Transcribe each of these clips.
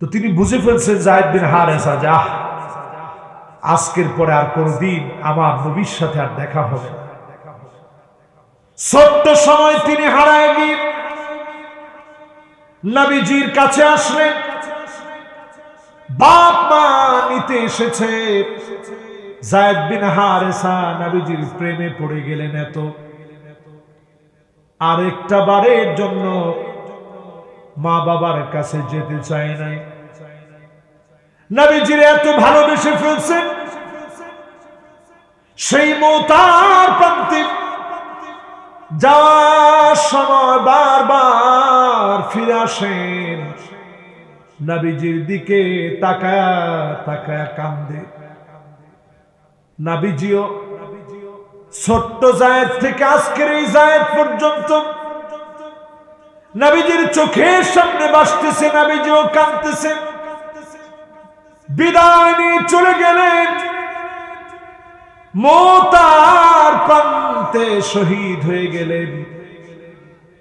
তো তিনি বুঝে ফেলছেন যায়েদ বিন হারেসা যে আজকের পরে আর কোনদিন আমার নবীর সাথে আর দেখা হবে না। ছোট্ট সময় তিনি হারায় গিয়ে নবীজির কাছে আসলেন। বাপ মা নিতে এসেছে। যায়েদ বিন হারেসা নবীজির প্রেমে পড়ে গেলেন এত, আরেকটা বারের জন্য মা বাবার কাছে যেতে চায় নাই। নবীজির এত ভালোবেসে ফেলছেন, সেই মওতার প্রান্তে যাওয়ার সময় বারবার ফিরে আসেন, নবীজির দিকে তাকায়া তাকায়া কান্দে। নবীজিও ছোট্ট যায়েদ থেকে আজকের এই যায়েদ পর্যন্ত নবীজির চোখের সামনে ভাসতেছে, নবীজিও কাঁদতেছে। বিদায় নিয়ে চলে গেলেন, মওতার প্রান্তে শহীদ হয়ে গেলেন।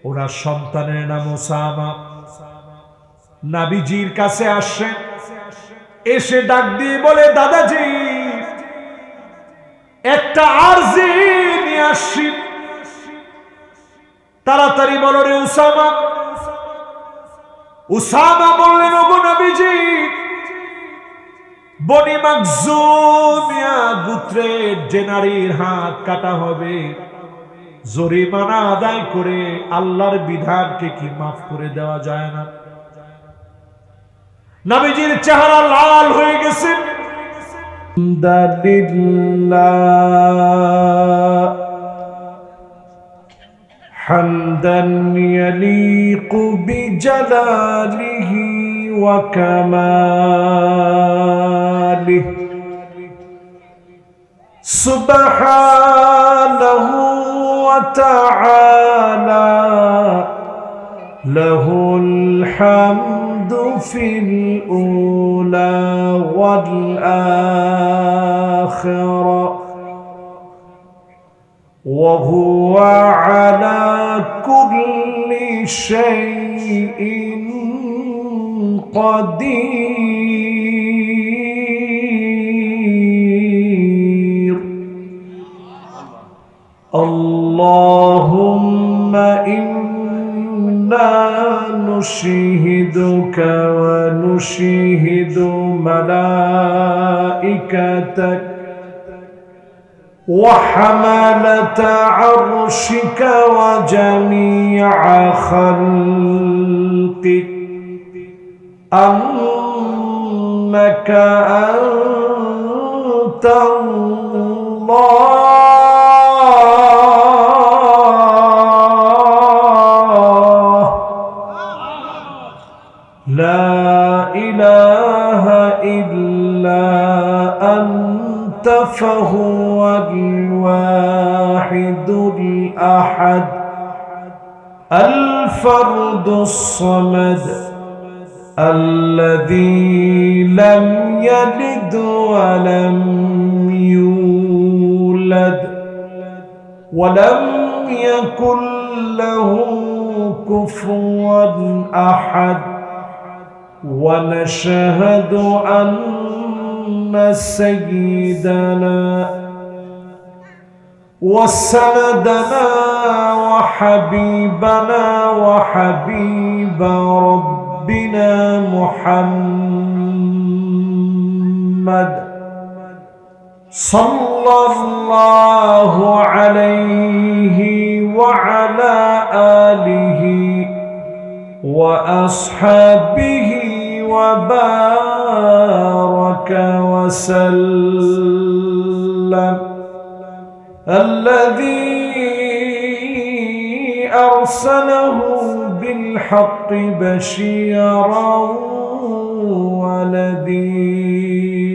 ওনার সন্তানের নাম ওসামা। নবীজির কাছে আসেন, এসে ডাক দিয়ে বলে, দাদাজি একটা আরজি নিয়ে আসছি, তাড়াতাড়ি বলো রে উসামা। উসামা বললেন, ওগো নবীজি, বনি মাখজুমিয়া গোত্রের যে নারীর হাত কাটা হবে, জরিমানা আদায় করে আল্লাহর বিধানকে কি মাফ করে দেওয়া যায় না? নবীজির চেহারা লাল হয়ে গেছে। হামদান ইয়ালিকু বিজালালিহি ওয়া কামালিহি সুবহানাহু ওয়া তাআলা লাহুল হামদু ফিল উলা ওয়াল আখিরা ওয়া হুয়া আলা কুল্লি শাইইন قدير اللهم إنا نشهدك ونشهد ملائكتك وحملة عرشك وجميع خلقك أنك أنت الله لا إله إلا أنت فهو الواحد الأحد الفرد الصمد الذي لم يلد ولم يولد ولم يكن له كفوا أحد ونشهد أن سيدنا وسندنا وحبيبنا وحبيب ربنا محمد صلى الله عليه وعلى آله وأصحابه وبارك وسلم الذي أرسله بالحق بشيرا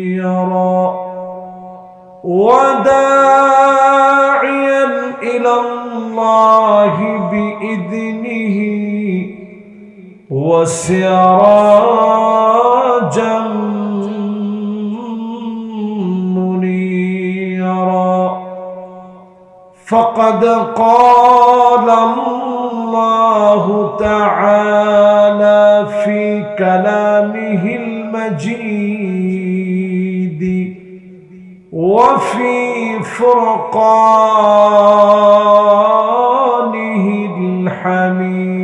ونذيرا وداعيا إلى الله بإذنه وسراجا منيرا فقد قال الله تعالى في كلامه المجيد وفي فرقانه الحميد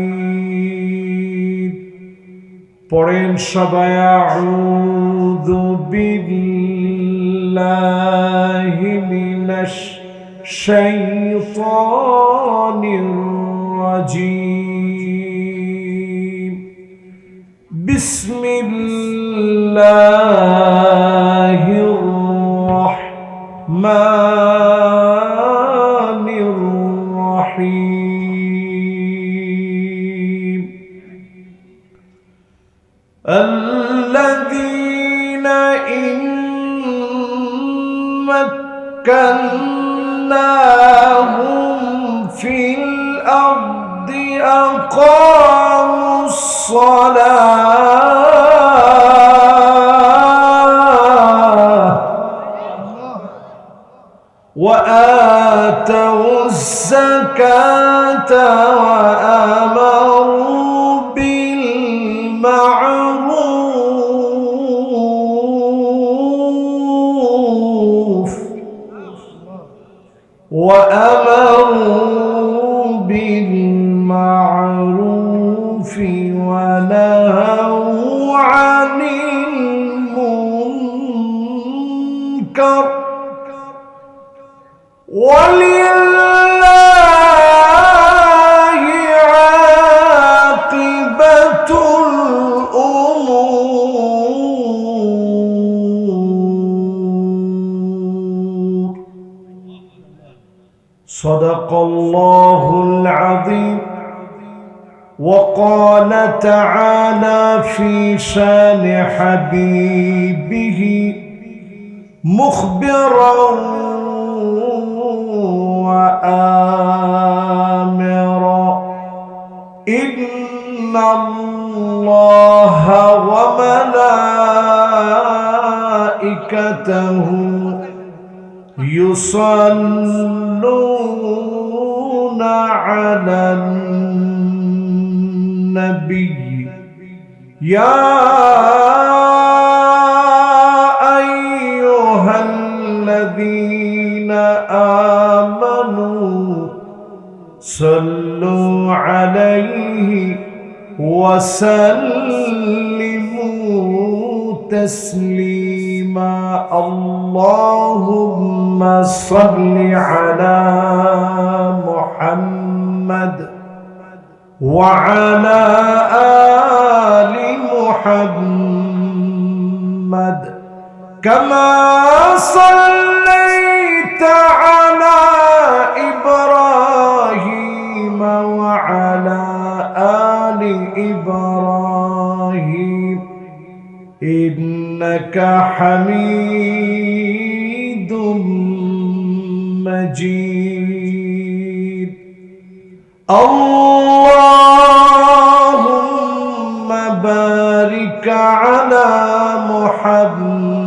পড়েন সবাই আউযু বিল্লাহি মিনাশ শাইতানির রাজীম বিসমিল্লাহির রাহমানির রাহিম الذين إن مكناهم في الأرض أقاموا الصلاة وآتوا الزكاة وآمروا بالمعروف ونهوا عن المنكر ولله عاقبة الأمور صدق الله العظيم وقال تعالى في شان حبيبه مخبرا وآمرا إن الله وملائكته يصلون على النبي يا أيها الذين آمنوا صلوا عليه وسلموا تسليما اللهم صل على محمد وعلى آل محمد كما صليت على إبراهيم وعلى آل إبراهيم إنك حميد مجيد اللهم بارك على محمد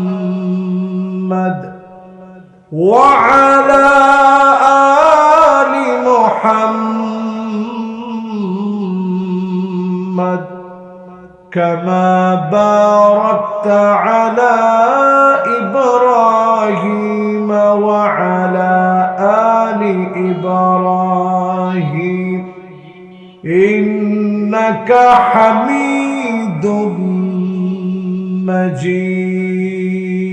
وعلى آل محمد كما باركت على إبراهيم وعلى آل إبراهيم إنك حميد مجيد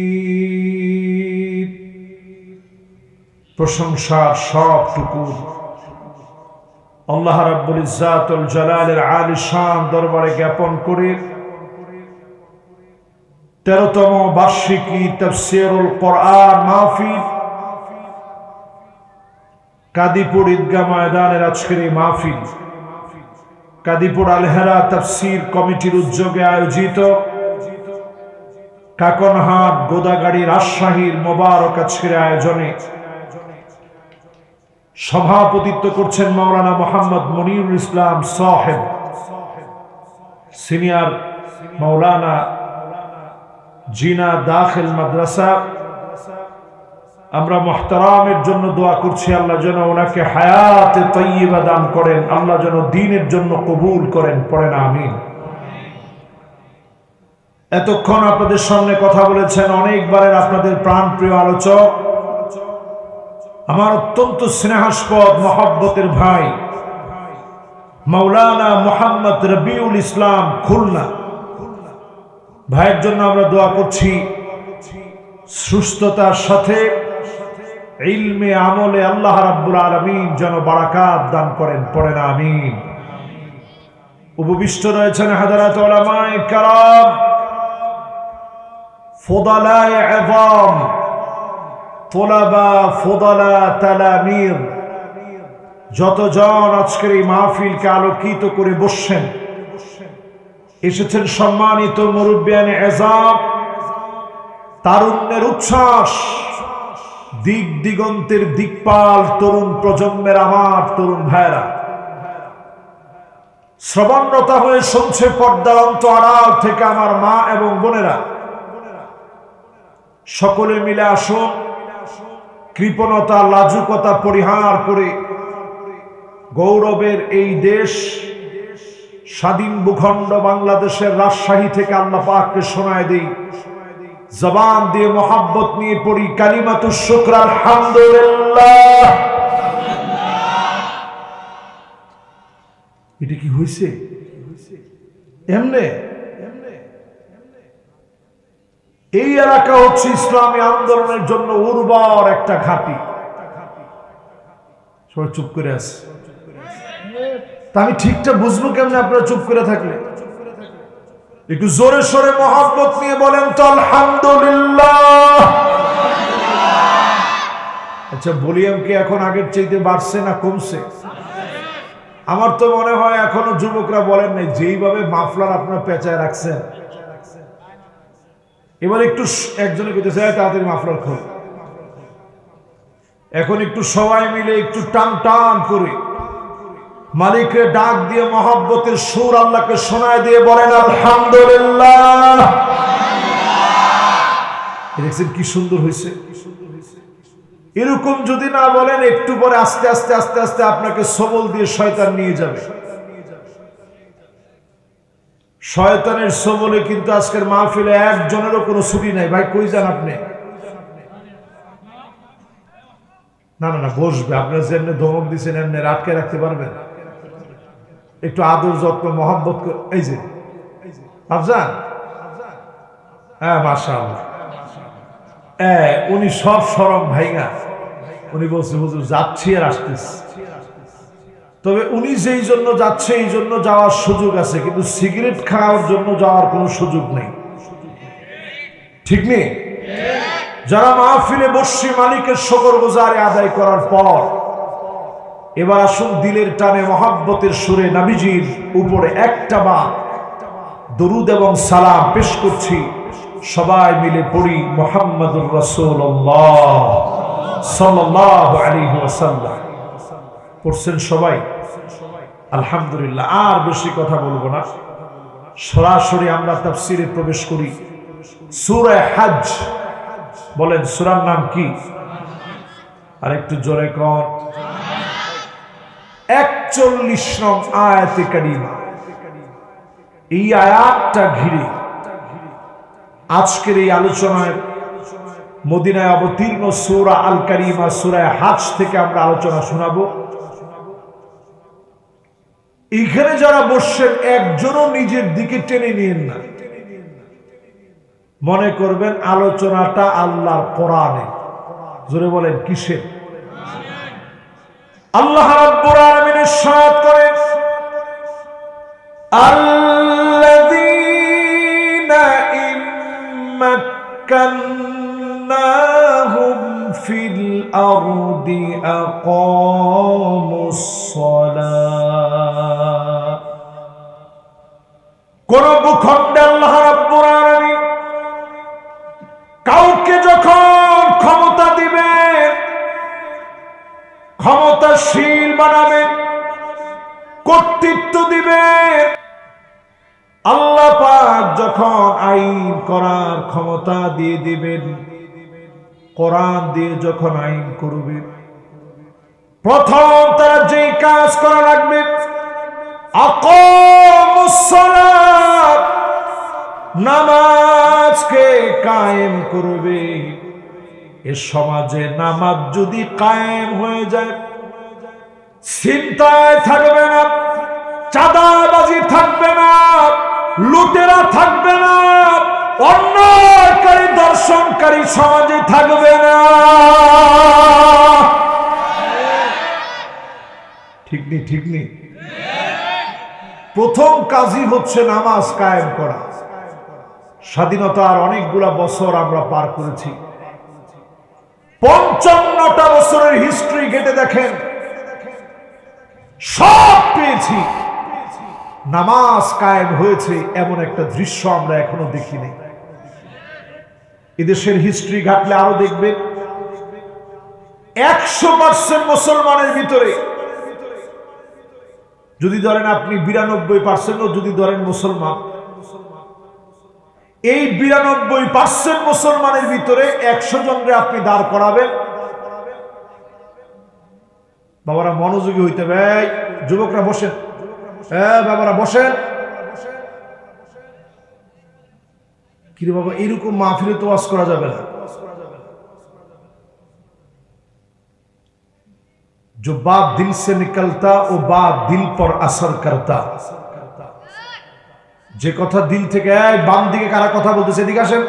প্রশংসার সবটুকু আল্লাহ রাব্বুল ইজ্জাতুল জালালের আলী শান দরবারে জ্ঞাপন করে 13তম বার্ষিকী তাফসীরুল কোরআন মাহফিল কাদিপুর ঈদগাহ ময়দানের আজকের এই মাহফিল কাদিপুর আল হেরা তাফসীর কমিটির উদ্যোগে আয়োজিত কাকনহাট গোদাগাড়ি রাজশাহীর মোবারক আজকের আয়োজনে সভাপতিত্ব করছেন মাওলানা মোহাম্মদ মনিরুল ইসলাম সাহেব, সিনিয়র মাওলানা জিনা দাখিল মাদ্রাসা। আমরা মুহতারামের জন্য দোয়া করছি আল্লাহ যেন ওনাকে হায়াতে তাইয়্যিবা দান করেন, আল্লাহ যেন দ্বীনের জন্য কবুল করেন। পড়েন আমিন। এতক্ষণ আপনাদের সামনে কথা বলেছেন অনেকবারের আপনাদের প্রাণপ্রিয় আলোচক, আমার অত্যন্ত স্নেহাস্পদ মহব্বতের ভাই মাওলানা মোহাম্মদ রবিউল ইসলাম খুলনা। ভাইয়ের জন্য আমরা দোয়া করছি সুস্থতার সাথে ইলমে আমলে আল্লাহ রাব্বুল আলামিন যেন বারাকাত দান করেন, পড়েন আমিন। উপবিষ্ট রয়েছেন হাজারাত উলামায়ে কেরাম, ফুদালায়ে ইযাম, তুলাবা ফুদালা তালামির, যতজন আজকের এই মাহফিলকে আলোকিত করে বসছেন, এসেছেন সম্মানিত মুরব্বিয়ানে ইযাম, তারুণ্যের উচ্ছ্বাস, দিক দিগন্তের দিকপাল তরুণ প্রজন্মের আমার তরুণ ভাইরা, শ্রবণরতা হয়ে শুনছে পর্দার অন্তরাল থেকে আমার মা এবং বোনেরা, সকলে মিলে আসুন কৃপণতা লাজুকতা পরিহার করে গৌরবের এই দেশ স্বাধীন ভূখণ্ড বাংলাদেশের রাজশাহী থেকে আল্লাহ পাককে শোনায় দেই, জবান দিয়ে মোহাব্বত নিয়ে পড়ি কালিমাতুশ শুকর আলহামদুলিল্লাহ। এটা কি হয়েছে এমনে? এই এলাকা হচ্ছে ইসলামী আন্দোলনের জন্য উর্বর একটা ঘাঁটি। সবাই চুপ করে আছে, তা আমি ঠিকটা বুঝবো কেমনে আপনারা চুপ করে থাকলে? একটু জোরে সোরে মহব্বত নিয়ে বলেন তো আলহামদুলিল্লাহ। আচ্ছা, ভলিউম কি এখন আগের চাইতে বাড়ছে না কমছে? আমার তো মনে হয় এখনো যুবকরা বলেন নাই, যেইভাবে মাফলার আপনারা পেঁচায় রাখছেন, এবার একটু একজনে কইতেছে তাড়াতাড়ি মাফলার খোল। এখন একটু সবাই মিলে একটু টান টান করে মালিককে ডাক দিয়ে মহব্বতের সুর আল্লাহকে শোনায় দিয়ে বলেন আলহামদুলিল্লাহ। দেখছেন কি সুন্দর হয়েছে? এরকম যদি না বলেন, একটু পরে আস্তে আস্তে আস্তে আস্তে আপনাকে সবল দিয়ে শয়তান নিয়ে যাবে। শয়তানের সবলে কিন্তু আজকের মাহফিলে একজনেরও কোনো ছুটি নাই। ভাই কই যান আপনি? না না না, বসবে। আপনার যেমনি ধমক দিচ্ছেন এমনি আটকে রাখতে পারবেন? একটু আদর যত্ন মহব্বত। এই যে আফজান, হ্যাঁ মাশাআল্লাহ, উনি সব শরম ভাইঙা উনি বলছে হুজুর যাচ্ছি আর আসতেছি। তবে উনি যেই জন্য যাচ্ছে এই জন্য যাওয়ার সুযোগ আছে, কিন্তু সিগারেট খাওয়ার জন্য যাওয়ার কোনো সুযোগ নেই, ঠিক নেই? যারা মাহফিলে বসছি মালিকের শুকরগুজারি আদায় করার পর এবার আসুন দিলের টানে মহব্বতের সুরে নবীজির উপরে একটা বার দরুদ এবং সালাম পেশ করছি। সবাই মিলে পড়ি মুহাম্মাদুর রাসূলুল্লাহ সাল্লাল্লাহু আলাইহি ওয়াসাল্লাম। পড়ছেন সবাই? আলহামদুলিল্লাহ। আর বেশি কথা বলবো না, সরাসরি আমরা তাফসিরে প্রবেশ করি। সূরা হজ, বলেন সূরার নাম কি? আর একটু জোরে কোন? 41 নং আয়াতে কারিমা। এই আয়াতটা ঘিরে আজকের এই আলোচনায় মদিনায় অবতীর্ণ সূরা আল কারিমা সূরা হজ থেকে আমরা আলোচনা শোনাবো। এখানে যারা বসছেন একজনও নিজের দিকে টেনে নিয়েন না, মনে করবেন আলোচনাটা আল্লাহর কোরআনে। জোরে বলেন কিসের? আল্লাহ রাব্বুল আলামিন ইরশাদ করেন, আল্লাযীনা ইম্মাক্কান্নাহুম ফিল আরদি আকামুস সালাহ। কোন ভূখণ্ডে আল্লাহ রাব্বুল আলামিন কাউকে যখন ক্ষমতা দিবেন, ক্ষমতাশীল বানাবেন, কর্তৃত্ব দিবেন, আল্লাহ পাক যখন আইন করার ক্ষমতা দিয়ে দিবেন, কোরআন দিয়ে যখন আইন করবেন, প্রথম তারা যেই কাজ করা লাগবে, আকামুস সালাত, নামাজকে কায়েম করবে। এ সমাজে নামাজ যদি কায়েম হয়ে যায়, চিন্তায় থাকবে না, চাঁদাবাজি থাকবে না, লুটেরা থাকবে না, অন্যায়কারী দর্শনকারী সমাজে থাকবে না। ঠিক নেই? ঠিক নেই? প্রথম কাজই হচ্ছে নামাজ কায়েম করা। স্বাধীনতার অনেকগুলা বছর আমরা পার করেছি। 55টা বছরের হিস্ট্রি ঘেটে দেখেন, সব পেয়েছি। নামাজ কায়েম হয়েছে এমন একটা দৃশ্য আমরা এখনো দেখিনি। এদেশের হিস্ট্রি ঘাটলে আরো দেখবেন 100% মুসলমানের ভিতরে যদি ধরেন আপনি 92% যদি ধরেন মুসলমান, এই 92% মুসলমানের ভিতরে 100 জনরে আপনি দাঁড় করাবেন। বাবারা মনোযোগী হইতে হবে, যুবকরা বসেন, বাবারা বসেন। কিরে বাবা, এরকম মাহফিলে তো ওয়াজ করা যাবে না। जो बात दिल से निकलता वो बात दिल पर असर करता। যে কথা দিল থেকে, বাম দিকে কারা কথা বলতেছে, এদিকে আসেন।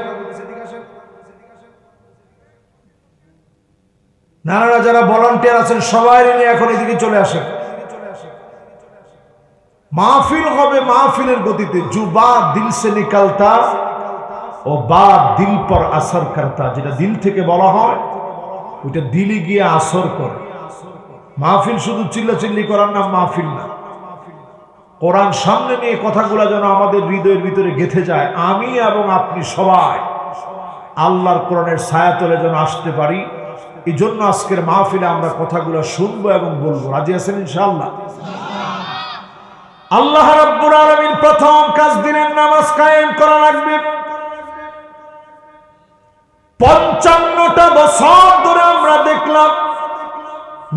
নানারা যারা ভলান্টিয়ার আছেন সবাই নিয়ে এখন এদিকে চলে আসেন। মাহফিল হবে মাহফিলের গতিতে। जो बात दिल से निकलता वो बात दिल पर असर करता। যেটা দিল থেকে বলা হয় ওইটা দিলে গিয়ে আসর করে। মাহফিল শুধু চিল্লাচিল্লি করার নাম মাহফিল না। কোরআন সামনে নিয়ে কথাগুলো যেন আমাদের হৃদয়ের ভিতরে গেঁথে যায়। আমি এবং আপনি সবাই আল্লাহর কোরআনের ছায়াতলে যেন আসতে পারি, এই জন্য আজকের মাহফিলে আমরা কথাগুলো শুনবো এবং বলবো। রাজি আছেন ইনশাআল্লাহ? আল্লাহ রাব্বুল আলামিন প্রথম কাজ দিলেন নামাজ কায়েম করা লাগবে। 55টা বছর ধরে আমরা দেখলাম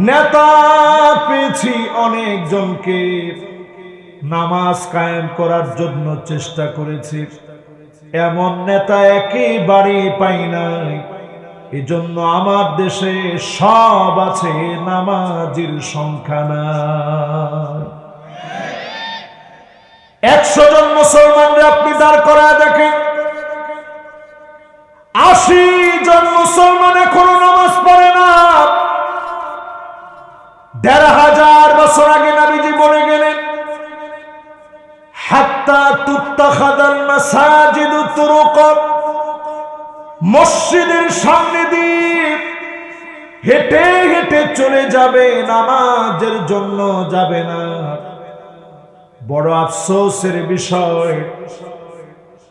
নেতা পেয়েছি অনেক জনকে, নামাজ কায়েম করার জন্য চেষ্টা করেছি, এমন নেতা একেবারে পাই নাই। এজন্য আমার দেশে সব আছে, নামাজের সংখ্যা নাই। 100 জন মুসলমানরা আপনি দাঁড় করায় দেখেন, 80 জন মুসলমান এখনো নামাজ পড়ে না। 1500 বছর আগে নবীজি বলে গেলেন, হাত্তা তুত্তাখাদাল মাসাজিদু তুরুক, মসজিদের সামনে দিয়ে হেঁটে হেঁটে চলে যাবে, নামাজের জন্য যাবে না। বড় আফসোসের বিষয়,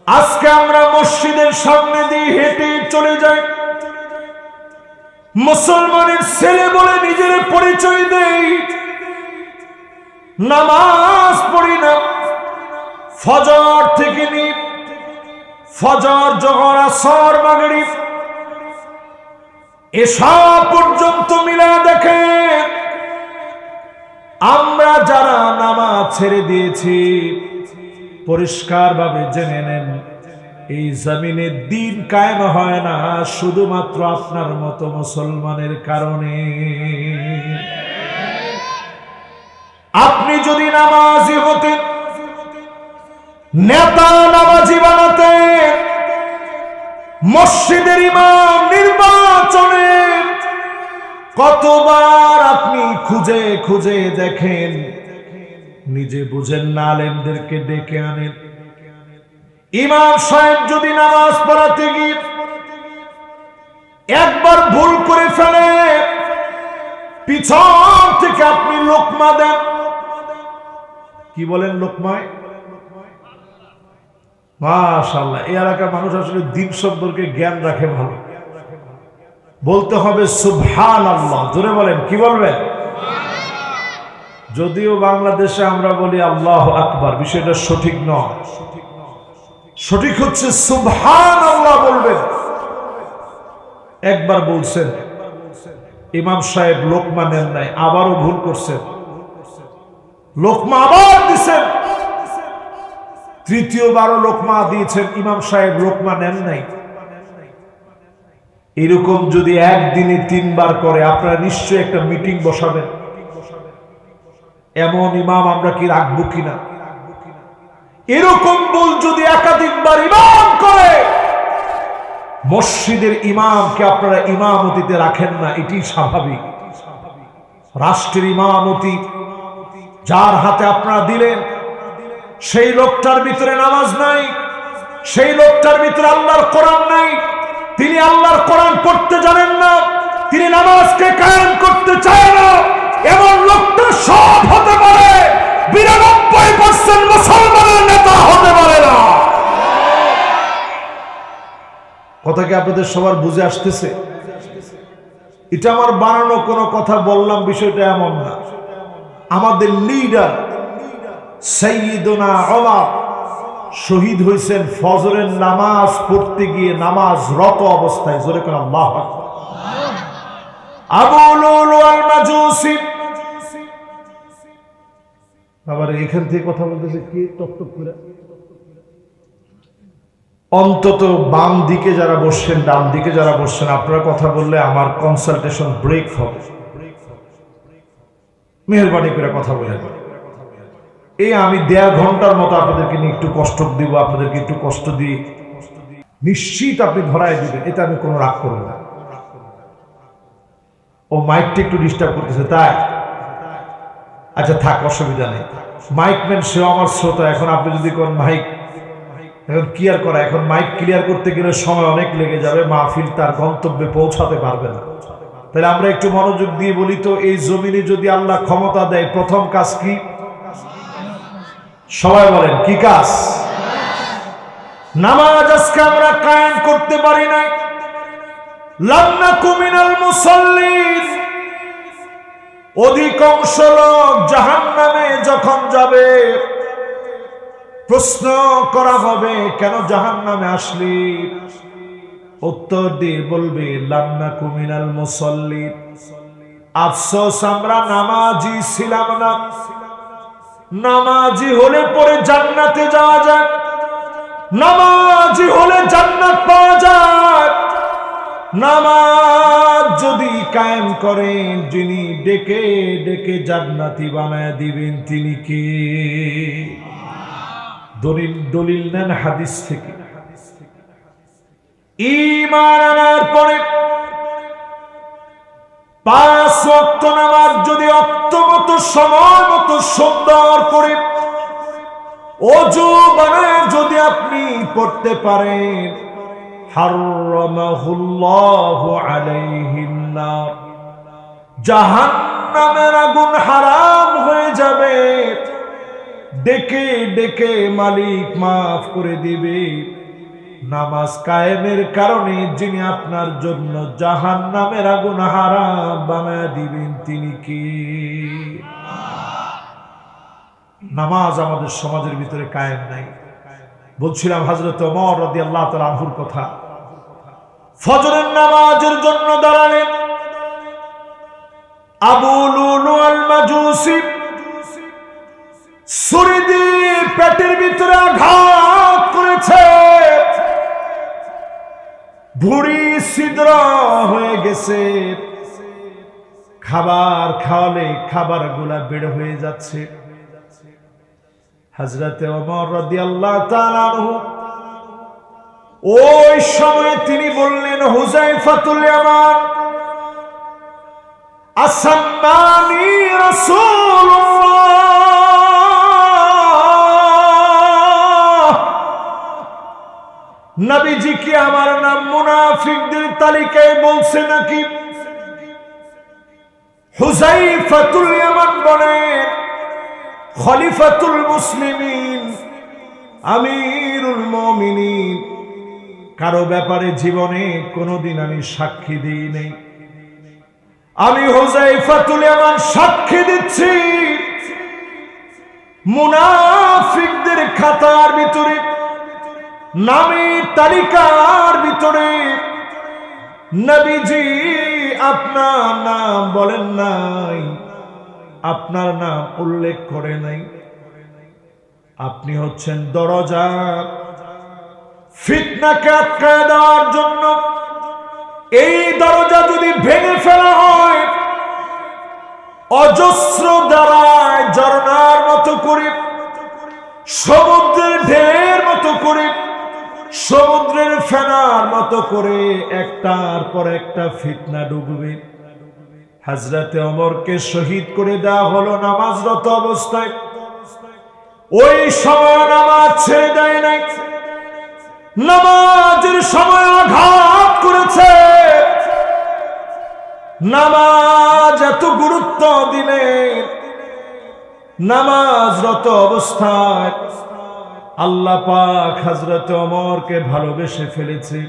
আজকে আমরা মসজিদের সামনে দিয়ে হেঁটে চলে যাই, মুসলমানের ছেলে বলে নিজের পরিচয় দেই, নামাজ পড়ি না। ফজর থেকে নিয়ে ফজর, জোহর, আসর, মাগরিব এসা পর্যন্ত মিলা দেখেন, আমরা যারা নামাজ ছেড়ে দিয়েছি পরিষ্কার ভাবে জেনে নেন, এই জমিনে দিন কায়েম হয় না শুধুমাত্র আপনার মতো মুসলমানের কারণে। আপনি যদি নামাজি হতেন, নেতা নামাজি বানাতেন, মসজিদের ইমাম নির্বাচনে কতবার আপনি খুঁজে খুঁজে দেখেন, নিজে বুঝেন না, আলেমদেরকে ডেকে আনেন। ইমাম সাহেব যদি নামাজ পড়াতে গিয়ে একবার ভুল করে ফেলে, পিছন থেকে আপনি লোকমা দেন। কি বলেন লোকমায়? মাশাআল্লাহ, এই এলাকার মানুষ আসলে দিন সম্পর্কে জ্ঞান রাখে ভালো। বলতে হবে সুবহানাল্লাহ। জোরে বলেন, কি বলবেন? যদিও বাংলাদেশে আমরা বলি আল্লাহু আকবার, বিষয়টা সঠিক নয়। সঠিক হচ্ছে সুবহানাল্লাহ বলবেন। একবার বলছেন, ইমাম সাহেব লোকমা নেন নাই, আবারও ভুল করছেন, লোকমা আবার দিছেন, তৃতীয়বারও লোকমা দিয়েছেন, ইমাম সাহেব লোকমা নেন নাই। এরকম যদি একদিনে 3 বার করে, আপনারা নিশ্চয়ই একটা মিটিং বসাবেন, এমন ইমাম আমরা কি রাখবো কিনা। এরকম বল যদি একাধিকবার ইমাম করে, মসজিদের ইমামকে আপনারা ইমামতিতে রাখেন না, এটি স্বাভাবিক। রাষ্ট্রের ইমামতি যার হাতে আপনারা দিলেন, সেই লোকটার ভিতরে নামাজ নাই, সেই লোকটার ভিতরে আল্লাহর কোরআন নাই, তিনি আল্লাহর কোরআন পড়তে জানেন না, তিনি নামাজকে কায়েম করতে চায় না, এমন লোকটা সব হতে পারে, 92% মুসলমানের নেতা হতে পারে না। কথা কি আপনাদের সবার বুঝে আসতেছে? এটা আমার বানানো কোনো কথা বললাম, বিষয়টা এমন না। আমাদের লিডার সাইয়্যিদুনা ওমর শহীদ হয়েছেন ফজরের নামাজ পড়তে গিয়ে, নামাজরত অবস্থায়। জোরে করে আল্লাহু আকবার। আবু লুলু আল মাজুসি, আবার এখান থেকে কথা বলতেছে কি টকটক করে। অন্তত বাম দিকে যারা বসছেন, ডান দিকে যারা বসছেন, আপনারা কথা বললে আমার কনসালটেশন ব্রেক হবে। মেহেরবানি করে কথা বলেন। এই আমি 1.5 ঘন্টার মতো আপনাদেরকে নিয়ে একটু কষ্ট দিব, আপনাদেরকে একটু কষ্ট দিই, নিশ্চিত আপনি ধরায় দিবেন, এটা আমি কোনো রাগ করব না। ও মাইকটা একটু ডিস্টার্ব করতেছে তাই? আচ্ছা থাক, অসুবিধা নেই। মাইকম্যান সেও আমার শ্রোতা। এখন আপনি যদি কোন মাইক এখন ক্লিয়ার করা, এখন মাইক ক্লিয়ার করতে গেলে সময় অনেক লেগে যাবে, মাহফিল তার গন্তব্যে পৌঁছাতে পারবে না। তাহলে আমরা একটু মনোযোগ দিয়ে বলি তো, এই জমিনে যদি আল্লাহ ক্ষমতা দেয়, প্রথম কাজ কি? সবাই বলেন কি কাজ? নামাজ আজকে আমরা কায়েম করতে পারি নাই। লাম নাকু মিনাল মুসাল্লিন। অধিকাংশ লোক জাহান্নামে যখন যাবে, প্রশ্ন করা হবে কেন জাহান্নামে আসলি? উত্তর দিয়ে বলবে লাম নাকু মিনাল মুসাল্লিন। আফসোস আমরা নামাজি ছিলাম না। নামাজি হলে পরে জান্নাতে যাওয়া যায়, নামাজি হলে জান্নাত পাওয়া যায়। নামাজ যদি কায়েম করেন, যিনি ডেকে ডেকে জান্নাতি বানায় দিবেন তিনি কে? দলিল নেন হাদিস থেকে। ঈমান আনার পরে 5 ওয়াক্ত নামাজ যদি অক্তমত সময় মতো সুন্দর করে ওযু বানায় যদি আপনি পড়তে পারেন, হারামাহুল্লাহু আলাইহিন নার, জাহান্নামের আগুন হারাম হয়ে যাবে। ডেকে ডেকে মালিক মাফ করে দিবে। নামাজ কায়েমের কারণে যিনি আপনার জন্য জাহান্নামের আগুন হারাম বানায় দিবেন তিনি কি? নামাজ আমাদের সমাজের ভিতরে কায়েম নাই। বলছিলাম হযরত ওমর রাদিয়াল্লাহু তাআলা আনহুর কথা। ফজরের নামাজের জন্য দাঁড়ালেন। আবু লুলু আল মাজুসি ছুরি দিয়ে পেটের ভিতরে আঘাত করেছে, ভুঁড়ি ছিদ্র হয়ে গেছে। খাবার খাওয়ালে খাবার গুলা বের হয়ে যাচ্ছে। হযরতে ওমর রাদিয়াল্লাহু তাআলা আনহু ওই সময় তিনি বললেন, হুযায়ফাতুল ইয়ামান, আসাম্মানি রাসূলুল্লাহ, নবীজি কি আমার নাম মুনাফিকদের তালিকায় বলছে নাকি? হুযায়ফাতুল ইয়ামান বলেন, খলিফাতুল মুসলিমিন, আমিরুল মুমিনিন, কারো ব্যাপারে জীবনে কোনোদিন আমি সাক্ষী দিই নাই। আমি হুযায়ফাতুল ইয়ামান সাক্ষী দিচ্ছি, মুনাফিকদের খাতার ভিতরে, নামের তালিকার ভিতরে নবীজি আপনার নাম বলেন নাই, আপনার নাম উল্লেখ করে নাই। আপনি হচ্ছেন দরজা ফিতনাকে আটকায় দেওয়ার জন্য। এই দরজা যদি ভেঙে ফেলা হয়, অজস্র দ্বারায় ঝর্ণার মতো করে, সমুদ্রের ঢেউয়ের মতো করে, সমুদ্রের ফেনার মতো করে একটার পর একটা ফিতনা ডুববে। হযরতে ওমরকে শহীদ করে দেওয়া হলো নামাজরত অবস্থায়। ওই সময় নামাজ ছেড়ে দেয় নাই, নামাজের সময় আঘাত করেছে। নামাজ এত গুরুত্ব দিলে নামাজরত অবস্থায় আল্লাহ পাক হযরতে ওমরকে ভালোবেসে ফেলেছে।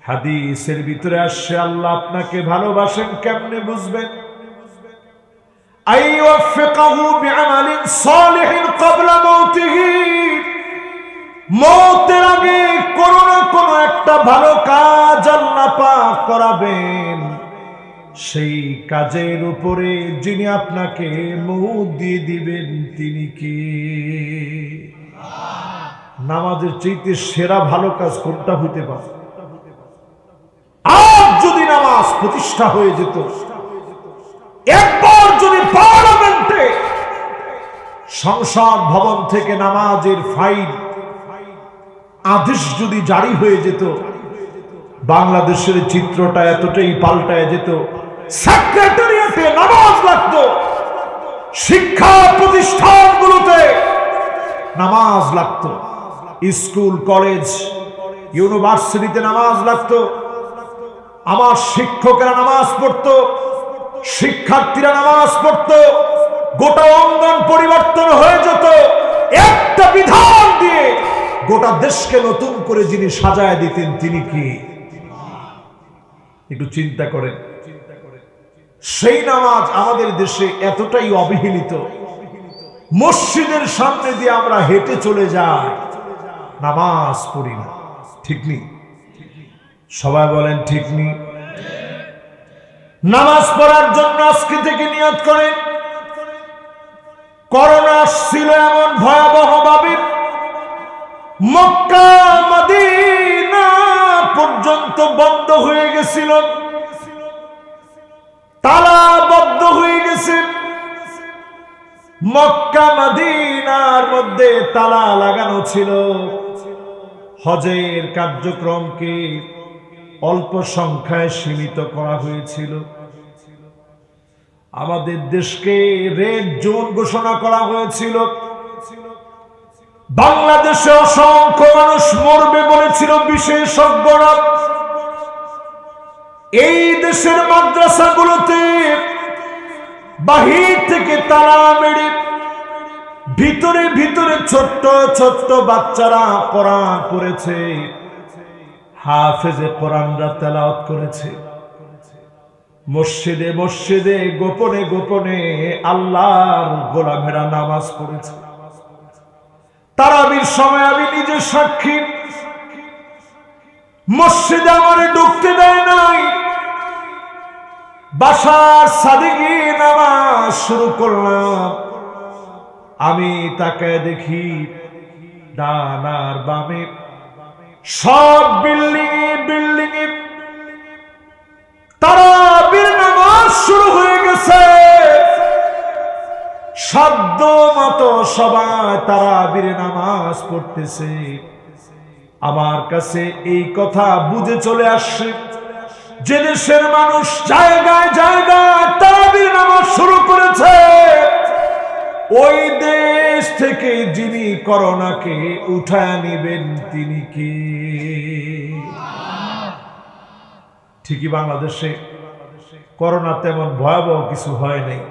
হাদিসের ভিতরে আসছে, আল্লাহ আপনাকে ভালোবাসেন কেমনে বুঝবেন? আইওয়াফিকাহু বিআমালিন সালিহিন ক্বাবলা মাউতিহি, মওতের আগে কোন না কোন একটা ভালো কাজ আল্লাহ পাক করাবেন। সেই কাজের উপরে যিনি আপনাকে মওত দিয়ে দিবেন তিনি কে? নামাজের চাইতে সেরা ভালো কাজ কোনটা হইতে পারে? আজ যদি নামাজ প্রতিষ্ঠা হয়ে যেত, একবার যদি পার্লামেন্টে সংসদ ভবন থেকে নামাজের ফাইল আদেশ যদি জারি হয়ে যেত, বাংলাদেশের চিত্রটা এতটাই পাল্টায় যেত। সেক্রেটারিয়েটে নামাজ লাগতো, শিক্ষা প্রতিষ্ঠানগুলোতে নামাজ লাগতো, স্কুল কলেজ ইউনিভার্সিটিতে নামাজ লাগতো। আমার শিক্ষকেরা নামাজ পড়তো, শিক্ষার্থীরা নামাজ পড়তো, গোটা অঙ্গন পরিবর্তন হয়ে যেত। একটা বিধান দিয়ে গোটা দেশকে নতুন করে যিনি সাজায় দিতেন তিনি কি? একটু চিন্তা করেন। সেই নামাজ আমাদের দেশে এতটাই অবহেলিত, মসজিদের সামনে দিয়ে আমরা হেঁটে চলে যাই, নামাজ পড়ি না। ঠিক নেই? সবাই বলেন ঠিক নেই? নামাজ পড়ার জন্য আজকে থেকে নিয়ত করেন। করোনা ছিল এমন ভয়াবহ ভাবে, মক্কা মদিনা পর্যন্ত বন্ধ হয়ে গেছিল, তালাবদ্ধ হয়ে গেছে। মক্কা মদিনার মধ্যে তালা লাগানো ছিল। হজের কার্যক্রমকে অল্প সংখ্যায় সীমিত করা হয়েছিল। আমাদের দেশকে রেড জোন ঘোষণা করা হয়েছিল। বাংলাদেশে অসংখ্য মানুষ মরবে বলেছিল বিশেষজ্ঞরা। এই দেশের মাদ্রাসাগুলোতে বাহির থেকে তালা মেরে ভিতরে ভিতরে ছোট্ট ছোট্ট বাচ্চারা কোরআন পড়েছে, হাফেজে কোরআনরা তেলাওয়াত করেছে। মসজিদে মসজিদে গোপনে গোপনে আল্লাহর গোলামেরা নামাজ পড়েছে। তারাবির সময় আমি নিজে সাক্ষী, মসজিদে আমারে ঢুকতে দেয় নাই। বাসার ছাদে গিয়ে নামাজ শুরু করলাম। আমি তাকায় দেখি ডান আর বামে সব বিল্ডিং বিল্ডিং তারাবির নামাজ শুরু হয়ে গেছে। সাধ্য মতো সবাই তারাবির নামাজ পড়তেছে। আমার কাছে এই কথা বুঝে চলে আসছে যে দেশের মানুষ জায়গায় জায়গায় তারাবির নামাজ শুরু করেছে, ওই দেশ থেকে যিনি করোনাকে উঠায় নিবেন তিনি কি? ঠিকই বাংলাদেশে করোনা তেমন ভয়াবহ কিছু হয় নাই।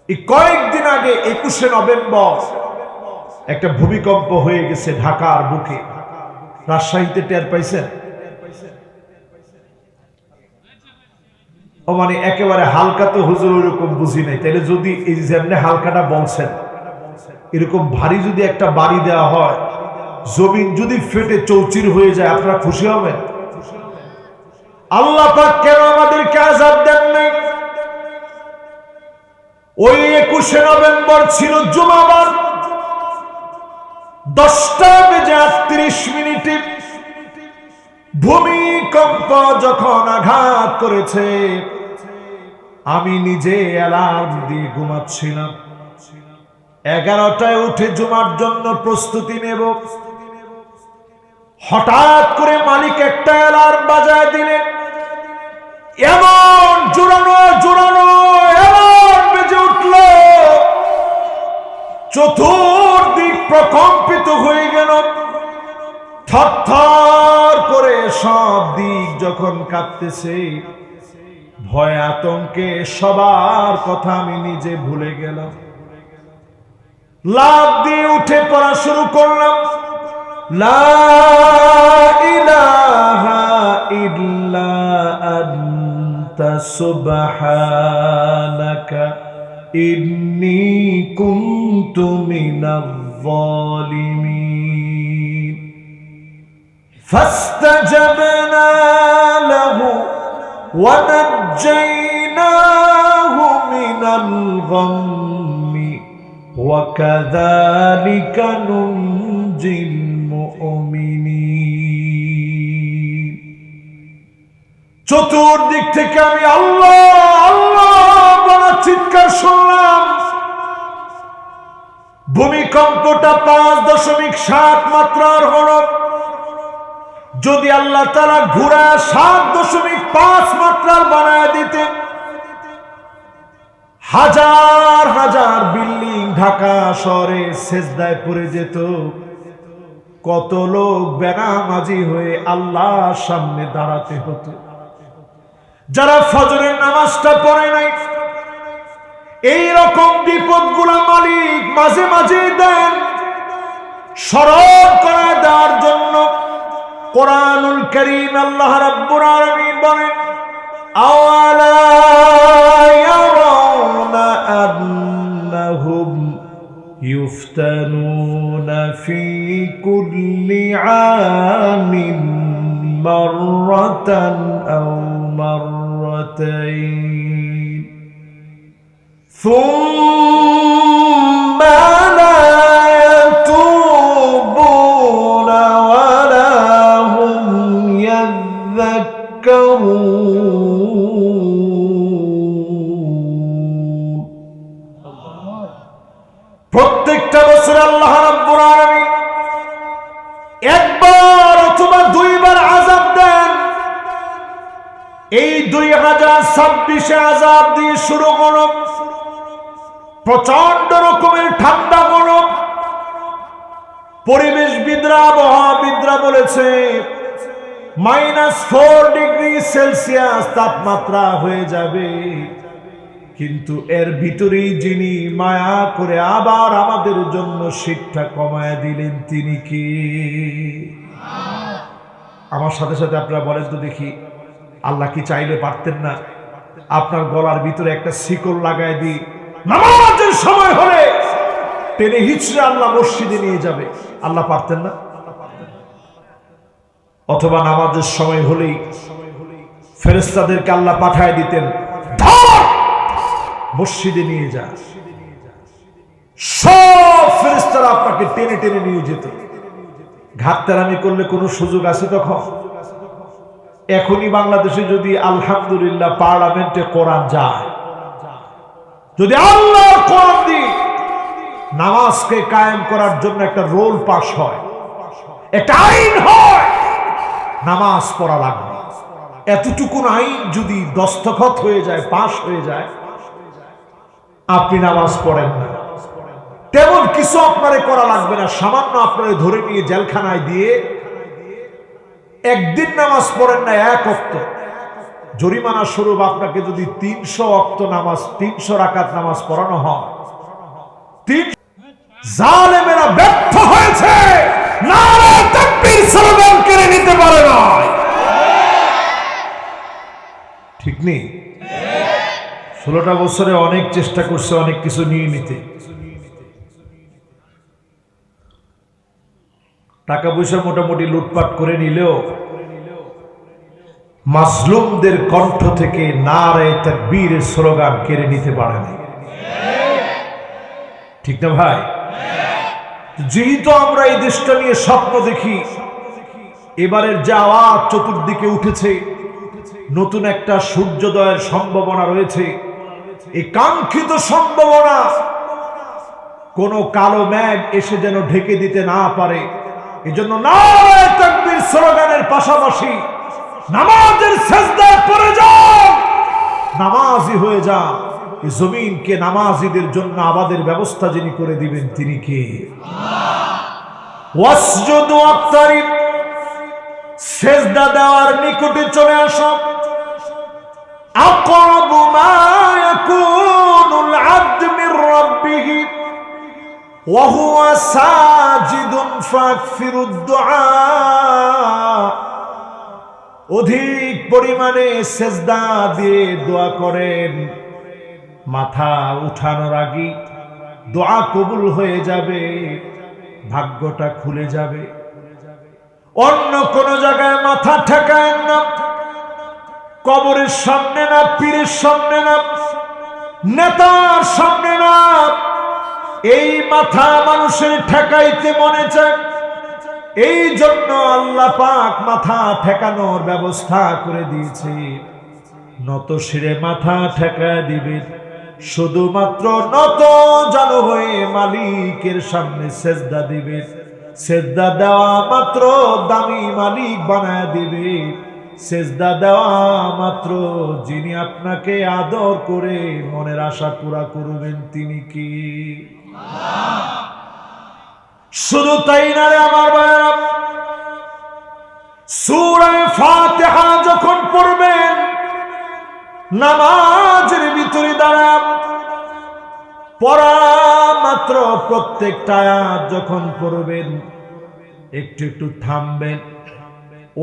এই কয়েকদিন আগে 21শে নভেম্বর একটা ভূমিকম্প হয়ে গেছে ঢাকার বুকে। রাজশাহীতে টের পাইছেন? ও মানে একেবারে হালকা তো হুজুর ওইরকম বুঝি নাই। তাহলে যদি এই যেমনি হালকাটা বলছেন, এরকম ভারী যদি একটা বাড়ি দেওয়া হয়, জমিন যদি ফেটে চৌচির হয়ে যায়, আপনারা খুশি হবেন? আল্লাহ পাক কেন আমাদেরকে আযাব দেন নাই? ওই 21শে নভেম্বর ছিল জুমাবার। 10:38 ভূমিকম্প যখন আঘাত করেছে, আমি নিজে অ্যালার্ম দিয়ে ঘুমাচ্ছিলাম। 11টায় উঠে জুমার জন্য প্রস্তুতি নেব। হঠাৎ করে মালিক একটা অ্যালার্ম বাজায় দিলেন। এমন জোরালো জোরালো অ্যালার্ম বেজে উঠল, চতুর্দিক প্রকম্পিত হয়ে গেল। থরথর করে সব দিক যখন কাঁপতেছে, ভয় আতঙ্কে সবার কথা আমি নিজে ভুলে গেলাম। লাফ দিয়ে উঠে পড়া শুরু করলাম, লা ইলাহা ইল্লা আনতা সুবহানাকা ইন্নী কুনতু মিনাজ জালিমিন। ফাস্তাজাবনা লাহু ওয়া নাজ্জায়নাহু মিনাল গাম্মি ওয়া কাযালিকা নুনজিল মুমিনিন। চতুর্দিক থেকে আমি আল্লাহ আল্লাহ বলা চিৎকার শুনলাম। ভূমিকম্পটা 5.7 মাত্রার হলো। যদি আল্লাহ তাআলা ঘুরা 7.5 মাত্রার বানায় দিতেন, হাজার হাজার বিল্ডিং ঢাকা শহরে সেজদায় পড়ে যেত। কত লোক বেনামাজি হয়ে আল্লাহর সামনে দাঁড়াতে হতো। যারা ফজরের নামাজটা পড়ে নাই, এই রকম বিপদগুলো মালিক মাঝে মাঝে দেন স্মরণ করা দেওয়ার জন্য। কোরআনুল কারীম আল্লাহ রাব্বুল আলামিন বলেন, আওয়ালা ইয়ারাউনা আন্নাহুম ইফতানুনা ফি কুল্লি আমিন মাররাতান আও মাররাতাইন সুম্মা লা ইয়াতুবুনা ওয়ালা হুম ইয়াযাক্কারুন। প্রত্যেকটা বছর আল্লাহ রাব্বুল আলামিন একবার অথবা দুইবার আযাব দেন। এই 2026 আযাব দিয়ে শুরু হলো প্রচন্ড রকমের ঠান্ডা গরম। পরিবেশবিদরা আবহাওয়াবিদরা বলেছে -4 ডিগ্রি সেলসিয়াস তাপমাত্রা হয়ে যাবে। কিন্তু এর ভিতরেই যিনি মায়া করে আবার আমাদের জন্য শীতটা কমায় দিলেন, তিনি কি? আমার সাথে সাথে আপনারা বলেন তো দেখি, আল্লাহ কি চাইলে পারতেন না আপনার গলার ভিতরে একটা শিকল লাগায় দিই, নামাজের সময় হলে টেনে হিচড়ে আল্লাহ মসজিদে নিয়ে যাবে? আল্লাহ পারতেন না? অথবা নামাজের সময় হলেই ফেরেশতাদেরকে আল্লাহ পাঠায় দিতেন, ধর মসজিদে নিয়ে যা। সব ফেরেশতারা আপনাকে টেনে টেনে নিয়ে যেত। ঘাটতারামি করলে কোনো সুযোগ আছে তখন? এখনই বাংলাদেশে যদি আলহামদুলিল্লাহ পার্লামেন্টে কোরআন যায়, যদি আল্লাহর কোরআন দিয়ে নামাজকে কায়েম করার জন্য একটা রোল পাস হয়, একটা আইন হয়, নামাজ পড়া লাগবে, এতটুকু আইন যদি দস্তখত হয়ে যায়, পাস হয়ে যায়, আপনি নামাজ পড়েন না, তেমন কিছু আপনারে করা লাগবে না। সামান্য আপনারে ধরে নিয়ে জেলখানায় দিয়ে একদিন নামাজ পড়েন না 1 ওয়াক্ত, জরিমানা স্বরূপ আপনাকে যদি 300 ওয়াক্ত নামাজ, 300 রাকাত নামাজ পড়ানো হয়, জালেমেরা ব্যর্থ হয়েছে, নারে তাকবীর স্লোগান কেড়ে নিতে পারে না। ঠিক নেই? 16টা বছরে অনেক চেষ্টা করছে অনেক কিছু নিয়ে নিতে, টাকা পয়সা মোটামুটি লুটপাট করে নিলেও মাজলুমদের কণ্ঠ থেকে নারে তাকবীরের স্লোগান কেড়ে নিতে পারে না। ঠিক না ভাই? যেহেতু আমরা এই দেশটা নিয়ে স্বপ্ন দেখি, এবারের যে আওয়াজ চতুর্দিকে উঠেছে, নতুন একটা সূর্যোদয়ের সম্ভাবনা রয়েছে। এই কাঙ্ক্ষিত সম্ভাবনা কোন কালো মেঘ এসে যেন ঢেকে দিতে না পারে, এজন্য নারায়ে তাকবীর স্লোগানের পাশাপাশি নামাজের সিজদায় পড়ে যাও, নামাজি হয়ে যাও। এই জমিনকে নামাজিদের জন্য আবাদের ব্যবস্থা যিনি করে দিবেন তিনি কে? ওয়াসজুদু ওয়াক্তারিব, সিজদা দেওয়ার নিকটে চলে আসো। আকরাবু মা ইয়াকুনুল আবদু মির রাব্বিহি ওয়া হুয়া সাজিদুন ফাকফিরুদ দুআ, অধিক পরিমাণে সিজদা দিয়ে দোয়া করেন, মাথা উঠানোর আগে দোয়া কবুল হয়ে যাবে, ভাগ্যটা খুলে যাবে। অন্য কোন জায়গায় মাথা ঠেকায় না, কবরের সামনে না, পীরের সামনে না, নেতার সামনে না। এই মাথা মানুষের ঠেকাইতে মনে চায়, এই জন্য আল্লাহ পাক মাথা ঠেকানোর ব্যবস্থা করে দিয়েছে। নত শিরে মাথা ঠেকায় দিবেন, শুধুমাত্র নত জানু হয়ে মালিকের সামনে সেজদা দিবেন। সেজদা দেওয়া মাত্র দামি মালিক বানায় দিবে। সেজদা দেওয়া মাত্র যিনি আপনাকে আদর করে মনের আশা পুরা করবেন তিনি কি? শুধু তাই না রে আমার ভাইরা, সূরা ফাতিহা যখন পড়বেন, নামাজের ভিতরে দাঁড়ান, পড়া মাত্র প্রত্যেকটা আয়াত যখন পড়বেন একটু একটু থামবেন।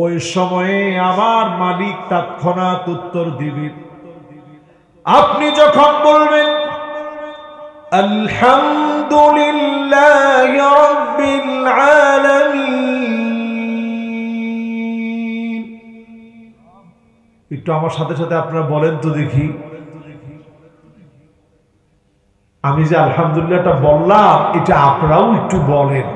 ওই সময়ে আমার মালিক তৎক্ষণাৎ উত্তর দিবে। আপনি যখন বলবেন আলহামদুলিল্লাহি রাব্বিল আলামিন, একটু আমার সাথে সাথে আপনারা বলেন তো দেখি, আমি যে আলহামদুলিল্লাহটা বললাম এটা আপনারাও একটু বলেন।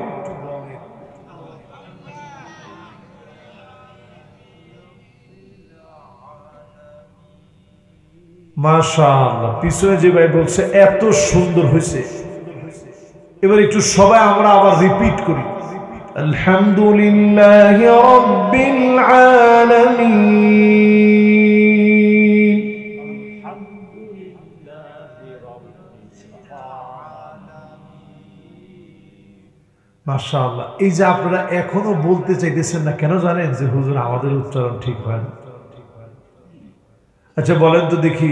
মাশাআল্লাহ, পিছনে যে ভাই বলছে এত সুন্দর হয়েছে। এবার একটু সবাই আমরা আবার রিপিট করি, আলহামদুলিল্লাহি রাব্বিল আলামিন। মাশাআল্লাহ, এই যে আপনারা এখনো বলতে চাইতেছেন না কেন জানেন? যে হুজুর আমাদের উচ্চারণ ঠিক হয় না। আচ্ছা বলেন তো দেখি,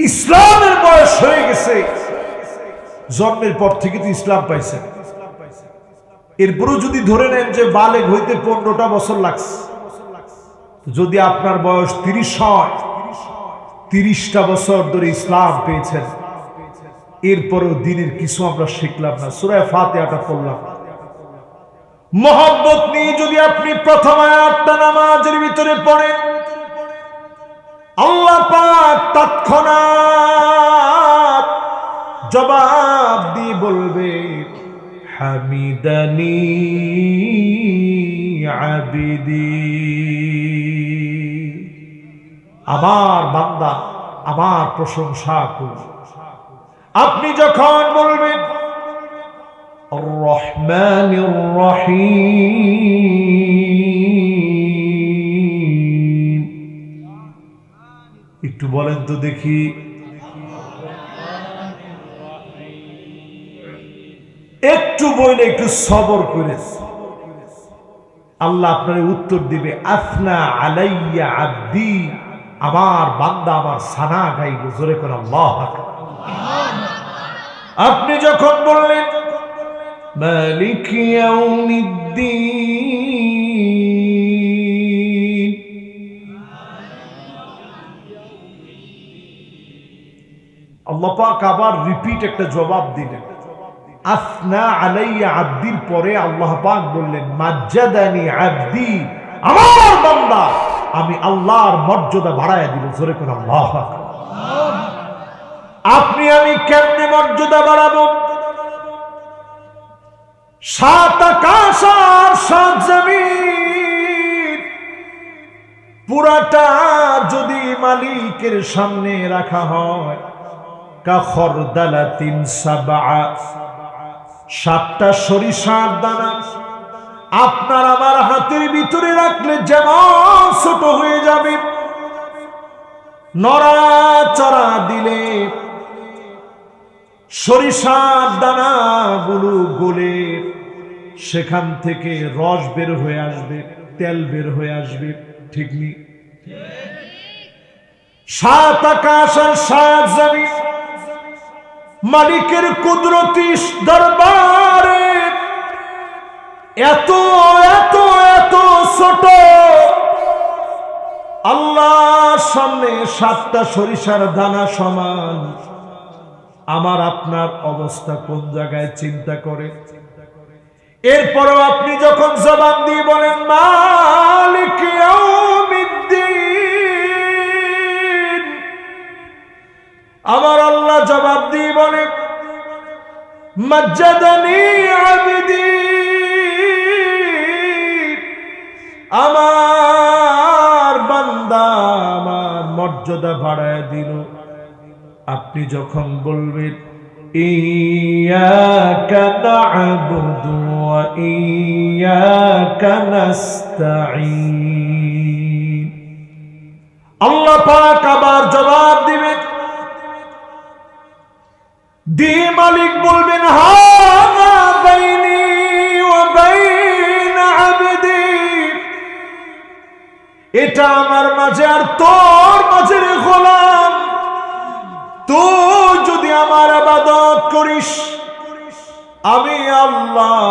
ইসলামের বয়স হয়ে গেছে, জন্মের পর থেকে তো ইসলাম পাইছেন, এরপরও যদি ধরে নেন যে বালেগ হইতে 15টা বছর লাগছে, যদি আপনার বয়স 30 হয়, 30টা বছর ধরে ইসলাম পেয়েছেন, এরপরও দিনের কিছু আমরা শিখলাম না, সূরা ফাতিহাটা পড়লাম। মহব্বত নিয়ে যদি আপনি প্রথম আয়াতটা নামাজের ভিতরে পড়েন, আল্লাহ পাক তৎক্ষণাৎ জবাব দিয়ে বলবে হামিদানি আবিদি, আমার বান্দা আমার প্রশংসা করবে। আপনি যখন বলবেন আর রহমানির রহিম, একটু বলেন তো দেখি, একটু বইলে একটু সবর করে আল্লাহ আপনার উত্তর দিবে আফনা আলাইয়া আব্দি, আমার বান্দা আমার সানা গাইল। জোরে করে আল্লাহু আকবার। আপনি যখন বললেন মালিক ইয়াউমিদ্দিন, আল্লাহ পাক আবার রিপিট একটা জবাব দিলেন। আফনা আলাইয়া আব্দির পরে আল্লাহ পাক বললেন মাজ্জাদানি আব্দি, আমার বান্দা আমি আল্লাহর মর্যাদা বাড়ায়া দিল। জোরে করে আল্লাহু আকবার। আপনি আমি কেমনে মর্যাদা বাড়াবো? সাত আকাশ আর সাত জমিন পুরাটা যদি মালিকের সামনে রাখা হয়, কাখরদালাতিন সাবআ, সাতটা সরিষার দানা আপনার আমার হাতের ভিতরে রাখলে যেমন ছোট হয়ে যাবে, নড়াচড়া দিলে সরিষার দানাগুলো গলে সেখান থেকে রস বের হয়ে আসবে, তেল বের হয়ে আসবে। ঠিক নেই? সাত আকাশ আর সাত জমিন মালিকের কুদরতি দরবারে এত এত এত ছোট, আল্লাহর সামনে সাতটা সরিষার দানা সমান। আমার আপনার অবস্থা কোন জায়গায় চিন্তা করে। এরপরও আপনি যখন জবান দিয়ে বলেন মালিক ইয়াউমিদ্দিন, আমার আল্লাহ জবাব দিয়ে বলেন মাজ্জাদানি আবদি, আমার বান্দা আমার মর্যাদা বাড়ায় দিল। আপনি যখন বলবেন ইয়্যাকা না'বুদু ওয়া ইয়্যাকা নাস্তাঈন, আল্লাহ পাক আবার জবাব দিবেন, দিয়ে মালিক বলবেন হাযা বাইনি ওয়া বাইনা আবদি, এটা আমার মাঝে আর তোর মাঝে রে গোলাম। তুই যদি আমার ইবাদত করিস, আমি আল্লাহ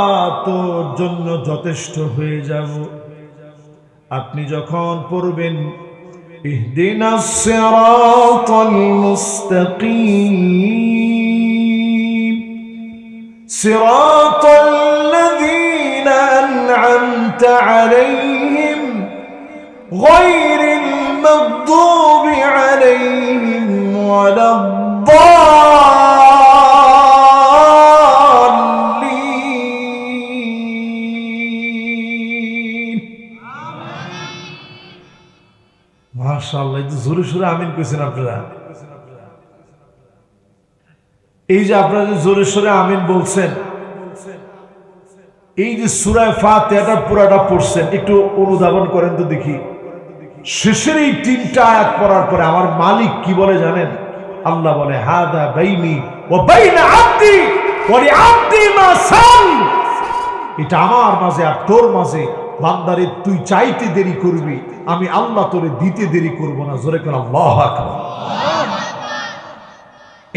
তোর জন্য যথেষ্ট হয়ে যাব। আপনি যখন পড়বেন ইহদিনাস সিরাতাল মুস্তাকিম সিরাতাল্লাযীনা আন'আমতা আলাইহিম গায়রিল মাগদুবি আলাইহিম ওয়ালাদ-দাল্লিন। মাশাআল্লাহ, জোরে সোরে আমিন কইছেন আপনারা। এই যে আপনারা যে জোরে সোরে আমিন বলছেন, এই যে সূরা ফাতিহাটা পুরাটা পড়ছেন, একটু অনুধাবন করেন তো দেখি। শেষের এই তিনটা আয়াত পড়ার পরে আমার মালিক কি বলে জানেন? আল্লাহ বলে হাদা বাইনি ওয়া বাইনা আবদি ওয়া লিআবদি মা সাল, এটা আমার মাঝে আর তোর মাঝে। বান্দারে তুই চাইতে দেরি করবি, আমি আল্লাহ তোরে দিতে দেরি করব না। জোরে করে আল্লাহু আকবার।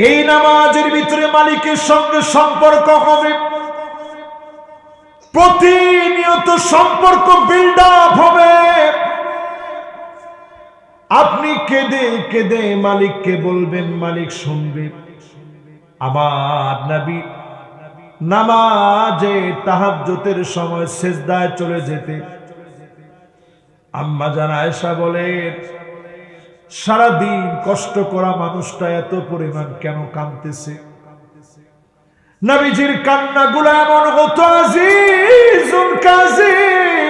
এই নামাজের ভিতরে মালিকের সঙ্গে সম্পর্ক হবে, প্রতিনিয়ত সম্পর্ক বিল্ড আপ হবে। আপনি কেঁদে কেঁদে মালিককে বলবেন, মালিক শুনবে। আমার নবী নামাজে তাহাজ্জুদের সময় সিজদায় চলে যেতে, আম্মা জান আয়েশা বলেন সারাদিন কষ্ট করা মানুষটা এত পরিমাণ কেন কাঁদতেছে? নবীজির কান্নাগুলো এমন হতো আজিজুন কাজিজিল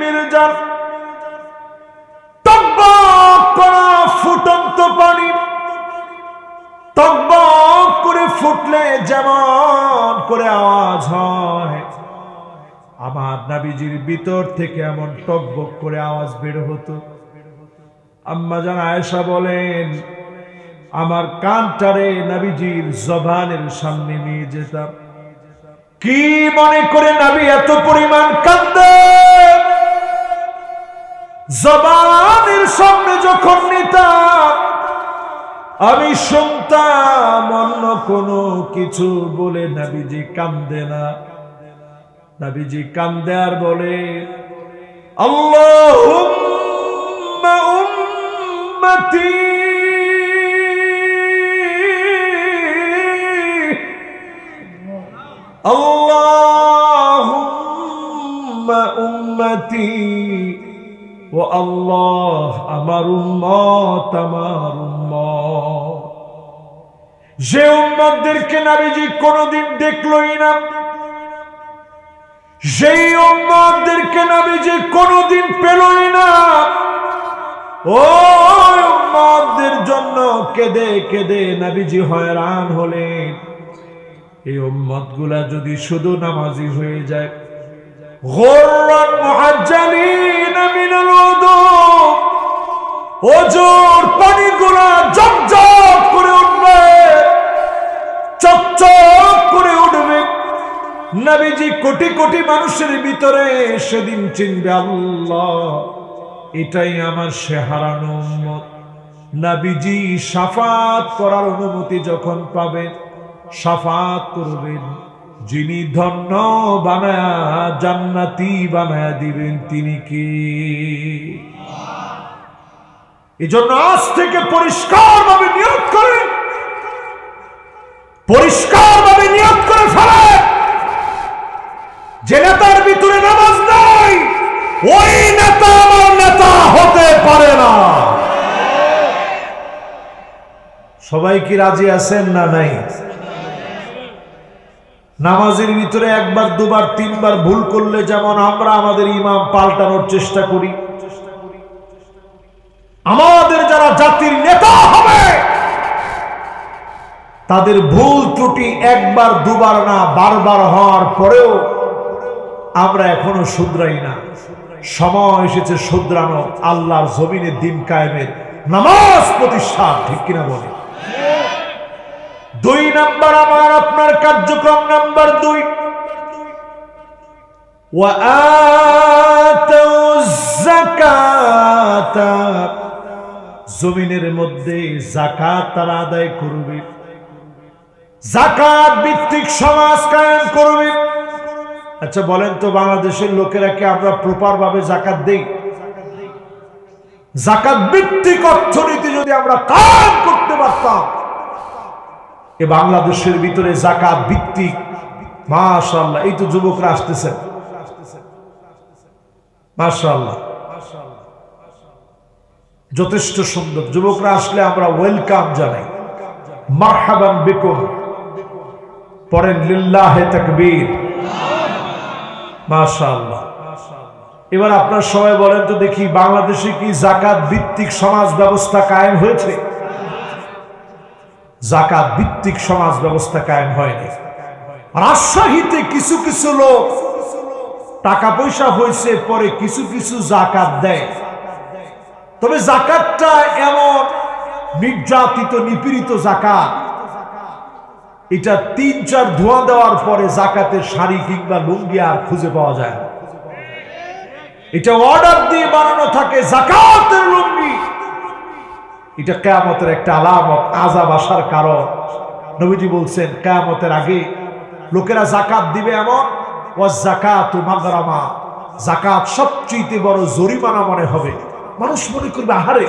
মিরজার, টকবক করা ফুটন্ত পানি টকবক করে ফুটলে যেমন করে আওয়াজ হয়, আমার নবীজির ভিতর থেকে এমন টকবক করে আওয়াজ বের হতো। আম্মা জান আয়েশা বলেন আমার কানটারে নবীজির জবানের সামনে নিয়ে যেতাম। কি মনে করে নবী এত পরিমাণ কাঁদে? জবানের সামনে যখন নিতাম আমি শুনতাম অন্য কোনো কিছু বলে নবীজি কান্দে না। নবীজি কান্দে আর বলে আল্লাহুম্মা উম্মতি আল্লাহুম্মা উম্মতি, ও আল্লাহ আমার উম্মত আমার উম্মত। যে উম্মতদেরকে নবীজি কোনোদিন দেখলই না, সেই উম্মতদেরকে নবীজি কোনোদিন পেলই না। ওই উম্মতদের জন্য কেঁদে কেঁদে নবীজি হয়রান হলেন। এই উম্মতগুলা যদি শুধু নামাজি হয়ে যায়, গুররান মুহাজ্জালিন মিনাল উযু, ওজোর পানিগুলা জপজপ করে উঠবে, চকচক করে উঠবে। নবীজি কোটি কোটি মানুষের ভিতরে সেদিন চিনবে, আল্লাহ এটাই আমার সে হারানো উম্মত। নবীজি শাফাত করার অনুমতি যখন পাবেন, শাফাত করবেন। যিনি ধন্য বানায়া জান্নাতি বানায়া দিবেন তিনি কি? এজন্য আজ থেকে পরিষ্কারভাবে নিয়ত করেন, পরিষ্কারভাবে নিয়ত করে ফেলেন, যে নেতার ভিতরে নামাজ নাই ওই নেতা আমার নেতা হতে পারে না। সবাই কি রাজি আছেন না নাই? নামাজের ভিতরে একবার দুবার তিনবার ভুল করলে যেমন আমরা আমাদের ইমাম পাল্টানোর চেষ্টা করি, আমাদের যারা জাতির নেতা হবে তাদের ভুল ত্রুটি একবার দুবার না বারবার হওয়ার পরেও আমরা এখনো শুধরাই না। সময় এসেছে শুধরানো, আল্লাহর জমিনে দিন কায়েমের, নামাজ প্রতিষ্ঠা। ঠিক কিনা বলে? 2 নাম্বার আমার আপনার কার্যক্রম নাম্বার 2, ওয়া আতাউয যাকাত, জমিনের মধ্যে যাকাত তারা আদায় করবে, যাকাত ভিত্তিক সমাজ কায়েম করবে। আচ্ছা বলেন তো, বাংলাদেশের লোকেরা কি আমরা প্রপার ভাবে যাকাত দেই? যাকাত ভিত্তিক অর্থনীতি যদি আমরা কায়েম করতে পারতাম, এ বাংলাদেশের ভিতরে যাকাত ভিত্তিক, মাশাআল্লাহ, এই তো যুবকরা আসতেছেন, মাশাআল্লাহ যথেষ্ট সুন্দর। যুবকরা আসলে আমরা ওয়েলকাম জানাই, মারহাবান বিকুম, পড়েন লিল্লাহে তাকবীর, মাশাআল্লাহ। এবার আপনার সবাই বলেন তো দেখি, বাংলাদেশে কি যাকাত ভিত্তিক সমাজ ব্যবস্থা কায়েম হয়েছে? যাকাত ভিত্তিক সমাজ ব্যবস্থা কায়েম হয়নি। রাজশাহীতে কিছু কিছু লোক টাকা পয়সা হয়েছে, পরে কিছু কিছু যাকাত দেয়। তবে যাকাতটা এমন নির্যাতিত নিপীড়িত যাকাত, এটা 3-4 ধোঁয়া দেওয়ার পরে যাকাতের শাড়ি কিংবা লুঙ্গি আর খুঁজে পাওয়া যায় না। এটা অর্ডার দিয়ে বানানো থাকে যাকাতের লুঙ্গি। এটা কিয়ামতের একটা আলামত, আযাব আসার কারণ। নবীজি বলছেন কিয়ামতের আগে লোকেরা যাকাত দিবে এমন, ওয়াজ যাকাতু মাগরামা, যাকাত সবচেয়ে বড় জরিমানা মনে হবে। মানুষ মনে করবে, আহারে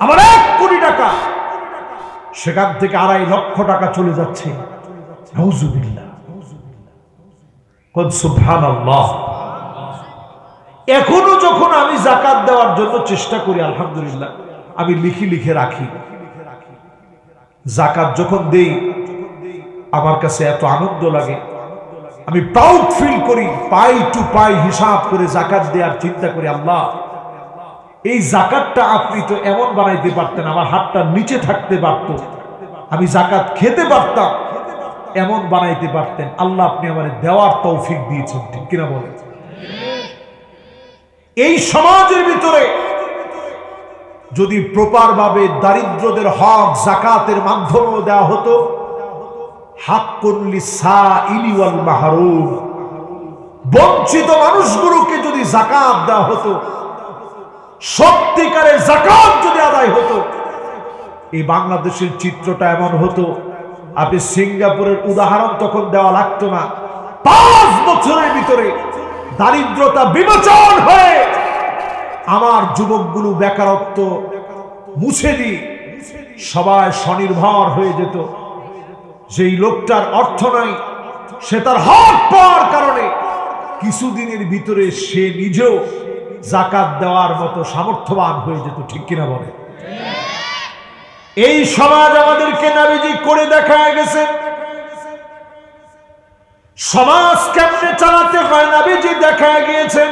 আমার 1 কোটি টাকা, সেখান থেকে 2.5 লক্ষ টাকা চলে যাচ্ছে। নাউযুবিল্লাহ, কুল সুবহানাল্লাহ। এখনো যখন আমি যাকাত দেওয়ার জন্য চেষ্টা করি, আলহামদুলিল্লাহ, আমি লিখে রাখি। যাকাত যখন দেই আমার কাছে এত আনন্দ লাগে, আমি প্রাউড ফিল করি। পাই টু পাই হিসাব করে যাকাত দেওয়ার চিন্তা করি, আল্লাহ এই যাকাতটা আপনি তো এমন বানাইতে পারতেন, আমার হাতটা নিচে থাকতে পারতো, আমি যাকাত খেতে পারতাম, এমন বানাইতে পারতেন। আল্লাহ আপনি আমার দেওয়ার তৌফিক দিয়েছেন। ঠিক কিনা বলেন? এই সমাজের ভিতরে যদি প্রপার ভাবে দারিদ্রদের হক যাকাতের মাধ্যমে দেওয়া হতো, হাক্কুন লিসাইলি ওয়াল মাহরুম, বঞ্চিত মানুষগুলোকে যদি যাকাত দেওয়া হতো, সত্যিকারের যাকাত যদি আদায় হতো, এই বাংলাদেশের চিত্রটা এমন হতো। আপনি সিঙ্গাপুরের উদাহরণ তখন দেওয়া লাগতো না। 5 বছরের ভিতরে দারিদ্রতা বিমোচন হয়ে আমার যুবকগুলো বেকারত্ব মুছে দিয়ে সবাই স্বনির্ভর হয়ে যেত। যেই লোকটার অর্থ নাই, সে তার হক পাওয়ার কারণে কিছুদিনের ভিতরে সে নিজেও যাকাত দেওয়ার মতো সামর্থ্যবান হয়ে যেত। ঠিক কিনা বলে? এই সমাজ আমাদেরকে নবীজি করে দেখায় গেছে। সমাজ কেমনে চালাতে হয় নবীজি দেখা গিয়েছেন।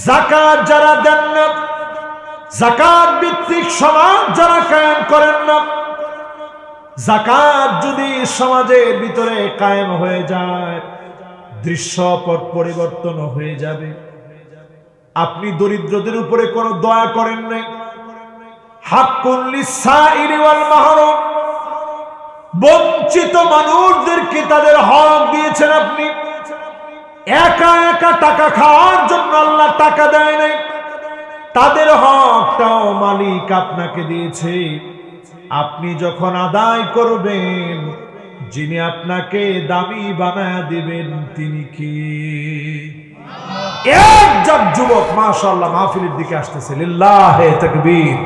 যাকাত যারা দেন না, যাকাত ভিত্তিক সমাজ যারা কায়েম করেন না, যাকাত যদি সমাজের ভিতরে কায়েম হয়ে যায়, দৃশ্যপট পরিবর্তন হয়ে যাবে। আপনি দরিদ্রদের উপরে কোনো দয়া করেন নাই, হাক্কুল লিসাইলি ওয়াল মাহরুম, বঞ্চিত মানুষদেরকে তাদের হক দিয়েছেন। আপনি একা একা টাকা খাওয়ার জন্য আল্লাহ টাকা দেয় নাই, তাদের হকটাও মালিক আপনাকে দিয়েছে। আপনি যখন আদায় করবেন, যিনি আপনাকে দামি বানায় দিবেন তিনি কি? একজন যুবক মাশাআল্লাহ মাহফিলের দিকে আসতেছে, লিল্লাহে তাকবীর,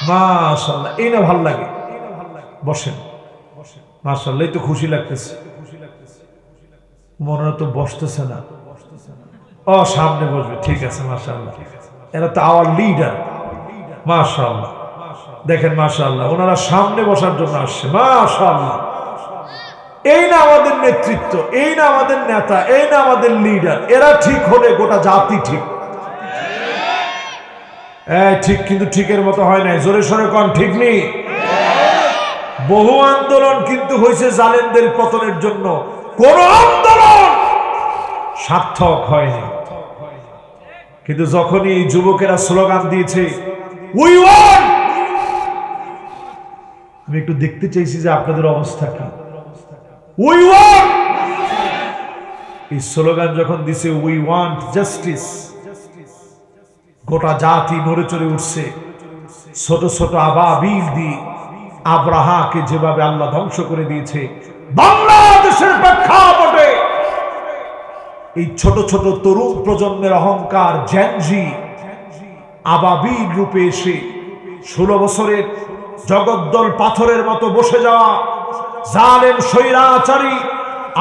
মাশাআল্লাহ। এই না ভালো লাগে, বসেন। মাশাআল্লাহ, এই তো খুশি লাগতেছে। মনে তো বসতেছে না, ও সামনে বসবে, ঠিক আছে মাশাআল্লাহ। এরা তো আওয়ার লিডার, মাশাআল্লাহ। দেখেন মাশাআল্লাহ, ওনারা সামনে বসার জন্য আসছে, মাশাআল্লাহ। এই না আমাদের নেতৃত্ব, এই না আমাদের নেতা, এই না আমাদের লিডার। এরা ঠিক হলে গোটা জাতি ঠিক। ঠিক, কিন্তু ঠিকের মতো হয় নাই। জোরে সরে কোন ঠিক নেই। বহু আন্দোলন কিন্তু হয়েছে জালেমদের পতনের জন্য, কোন আন্দোলন সার্থক হয়নি। কিন্তু যখনই এই যুবকেরা স্লোগান দিয়েছে উই ওয়ান্ট, আমি একটু দেখতে চাইছি যে আপনাদের অবস্থা কি। উই ওয়ান্ট, এই স্লোগান যখন দিছে উই ওয়ান্ট জাস্টিস, গোটা জাতি নড়ে চড়ে উঠছে। ছোট ছোট আবাবিল দিয়ে আব্রাহাকে যেভাবে আল্লাহ ধ্বংস করে দিয়েছে, বাংলাদেশের প্রেক্ষাপটে এই ছোট ছোট তরুণ প্রজন্মের অহংকার জেনজি আবাবিল রূপে এসে 16 বছরের জগদ্দল পাথরের মতো বসে যাওয়া জালেম স্বৈরাচারী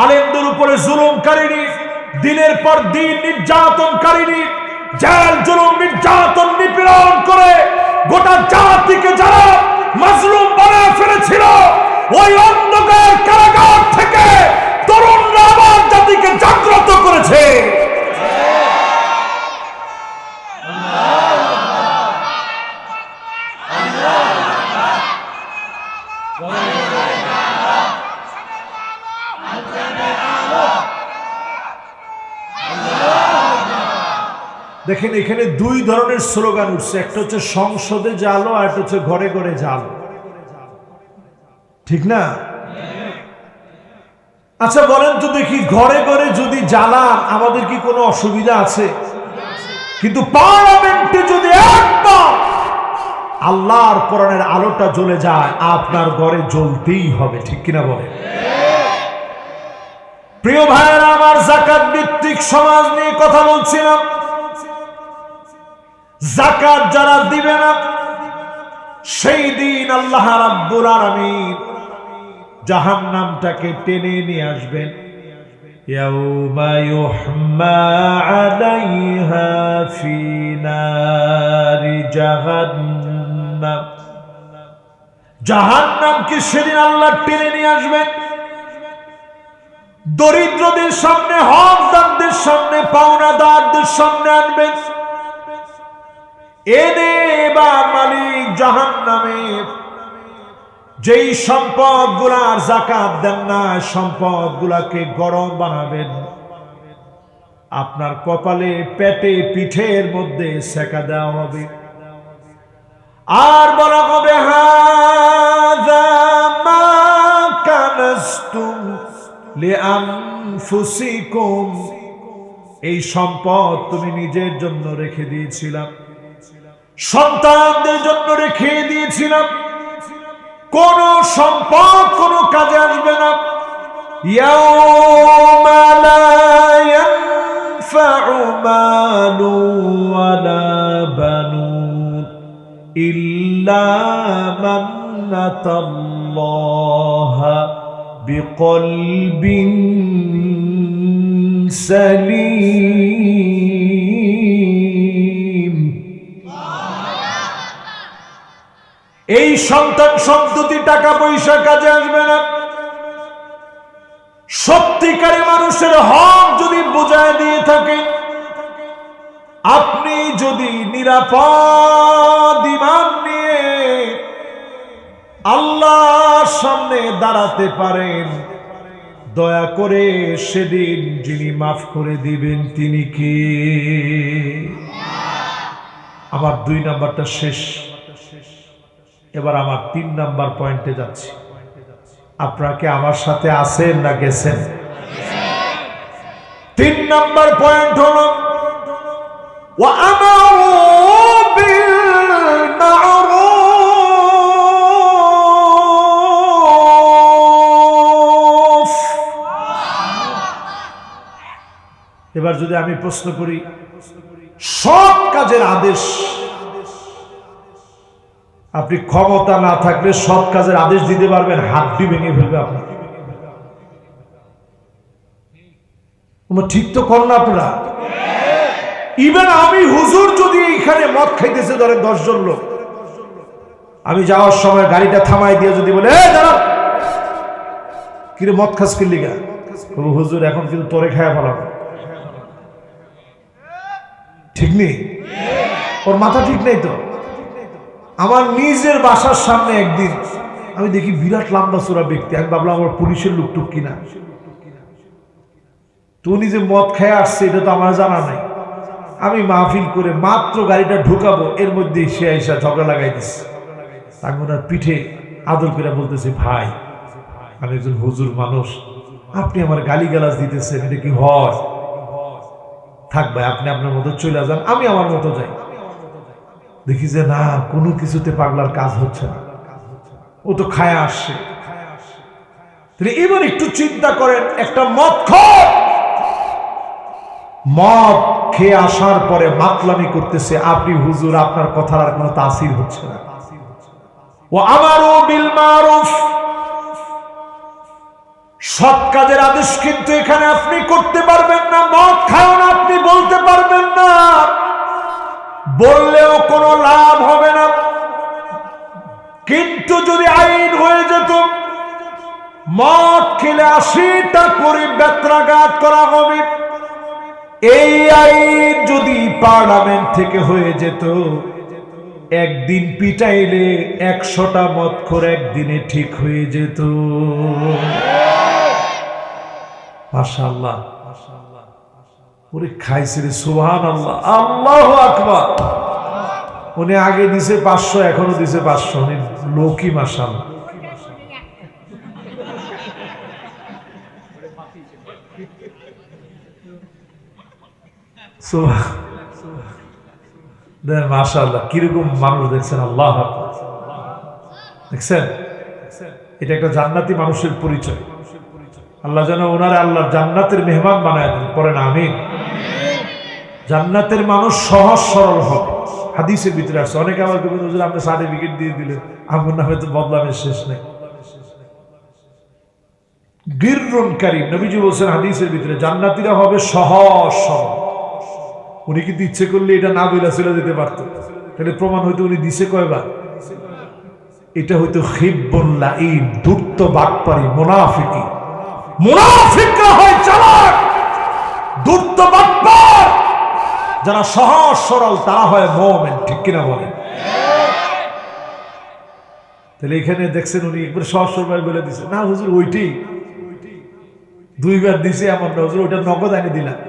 আলেমদের উপরে জুলুমকারিনী, দিনের পর দিন নির্যাতনকারিনী, জেল জুলুম নির্যাতন নিপীড়ন করে গোটা জাতিকে যারা মাজলুম বানায় ফেলেছিল, ওই অন্ধকার কারাগার থেকে তরুণরা আবার জাতিকে জাগ্রত করেছে। দেখেন এখানে দুই ধরনের স্লোগান উঠছে, একটা হচ্ছে সংসদে জালো, আর একটা হচ্ছে ঘরে ঘরে জালো, ঠিক না? আচ্ছা বলেন তো দেখি, ঘরে ঘরে যদি জ্বালান আমাদের কি কোনো অসুবিধা আছে? কিন্তু পার্লামেন্টে যদি একবার আল্লাহর কোরআনের আলোটা জ্বলে যায়, আপনার ঘরে জ্বলতেই হবে, ঠিক কিনা বলে? প্রিয় ভাইয়েরা আমার, যাকাত ভিত্তিক সমাজ নিয়ে কথা বলছিলাম। যাকাত যারা দিবে না, সেই দিন আল্লাহ রাব্বুল আলামিন জাহান্নামটাকে টেনে নিয়ে আসবেন। ইয়াউমা ইউহমা আলাইহা ফি নারি জাহান্নাম, জাহান্নামকে সেদিন আল্লাহ টেনে নিয়ে আসবেন। দরিদ্রদের সামনে, হকদারদের সামনে, পাওনাদারদের সামনে আনবেন। এনে এবার মালিক জাহান্নামে যেই সম্পদ গুলার যাকাত দেন না, সম্পদ গুলাকে গরম বানাবেন। আপনার কপালে, পেটে, পিঠের মধ্যে সেকা দেওয়া হবে, আর বলা হবে হাযা মা কানাসতুম লিআনফুসিকুম, এই সম্পদ তুমি নিজের জন্য রেখে দিয়েছিলাম, সন্তানদের জন্য রেখে দিয়েছিলাম। কোন সম্পদ কোন কাজে আসবে না। ইয়াউমা লা ইয়ানফাউ মালু ওয়ালা বানুন ইল্লা মান আতাল্লাহা বিকলবিন সালিম। এই সন্তান সন্ততি টাকা পয়সা কাজে আসবে না। মানুষের হক যদি বোঝায় দিয়ে থাকেন, আপনি যদি নিরাপদ ঈমান নিয়ে আল্লাহর সামনে দাঁড়াতে পারেন, দয়া করে সেদিন যিনি মাফ করে দিবেন তিনি কে? আমার 2 নাম্বারটা শেষ, এবার আমার 3 নাম্বার পয়েন্টে যাচ্ছি। আপনারা কি আমার সাথে আছেন না গেছেন? 3 নাম্বার পয়েন্ট হলো ওয়া আমারু বিল মা'রুফ। এবার যদি আমি প্রশ্ন করি, সৎ কাজের আদেশ, আপনি ক্ষমতা না থাকলে সৎ কাজের আদেশ দিতে পারবেন? হাড্ডি ভেঙে ফেলবে আপনার। ঠিক তো করেন না আপনারা? ইভেন আমি হুজুর যদি এখানে মদ খাইতেছে, ধরেন 10 জন লোক, আমি যাওয়ার সময় গাড়িটা থামাই দিয়ে যদি বলে, এই দাঁড়া, কিরে মদ খাস কি লিগা? হুজুর এখন কিন্তু তোরে খায়া ফেলাবো। ঠিক নেই? ওর মাথা ঠিক নেই তো। আমার নিজের বাসার সামনে একদিন আমি দেখি বিরাট লম্বা চূড়া ব্যক্তি, আমি ভাবলাম আমার পুলিশের লোক টুক কিনা। তো উনি যে মদ খেয়ে আসছে এটা তো আমার জানা নাই। আমি মাহফিল করে মাত্র গাড়িটা ঢুকাবো, এর মধ্যে সে আইসা ঝগড়া লাগাই দিচ্ছে। আমি ওনার পিঠে আদর করে বলতেছি, ভাই আমি একজন হুজুর মানুষ, আপনি আমার গালিগালাজ দিতেছেন, এটা কি হয়? থাক ভাই, আপনি আপনার মতো চলে যান, আমি আমার মতো যাই। দেখি যে না, কোনো কিছুতে পাগলার কাজ হচ্ছে না, ও তো খায় আসছে। এবার একটু চিন্তা করেন, একটা মদখোর মদ খেয়ে আসার পরে মাতলামি করতেছে, আপনি হুজুর আপনার কথার আর কোনো তাসির হচ্ছে না। ও আমারু বিল মারুফ, সৎ কাজের আদেশ কিন্তু এখানে আপনি করতে পারবেন না। মদ খাও না আপনি বলতে পারবেন না, বললেও কোনো লাভ হবে না। কিন্তু যদি আইন হয়ে যেত, মদ খেলে 80টা করে বেত্রাঘাত করা হবে, এই আইন যদি পার্লামেন্ট থেকে হয়ে যেত, একদিন পিটাইলে 100টা মদখোর একদিনে ঠিক হয়ে যেত। মাশাআল্লাহ, ওরে খাইছে রে, সুবহানাল্লাহ, আল্লাহু আকবার। উনি আগে দিছে 500, এখনো দিছে 500, উনি লোকই মাশাআল্লাহ। মাশাআল্লাহ, কিরকম মানুষ দেখছেন, আল্লাহু আকবার। দেখছেন, এটা একটা জান্নাতি মানুষের পরিচয়। আল্লাহ যেন ওনারা আল্লাহর জান্নাতের মেহমান বানায় দেন, পড়েন আমিন। জান্নাতের মানুষ সহজ সরল হবে, হাদিসের ভিতরে আসছে। অনেকে আমার কবি হুজুর আপনি সার্টিফিকেট দিয়ে দিলেন, আমার নামে তো বদলামের শেষ নেই। গিররুন কারীম, নবীজি বলছেন হাদিসের ভিতরে, জান্নাতীরা হবে সহজ সরল। উনি কিন্তু ইচ্ছে করলে এটা না বইলা চলে যেতে পারত, তাহলে প্রমাণ হইতো উনি দিছে কয়বার। এটা হইতো খিব্বুল লাঈন, ধূর্ত বাটপারি, মুনাফিকি। মুনাফিকরা হয় চালাক, ধূর্ত বাটপার। যারা সহজ সরল তারা হয় মুমিন, ঠিক কিনা বলেন? তাহলে এখানে দেখছেন উনি একবার সহজ সরল বলে দিছে, না হুজুর ওইটি 2বার দিছে এমন না, হুজুর ওইটা নগদ এনে দিলাম।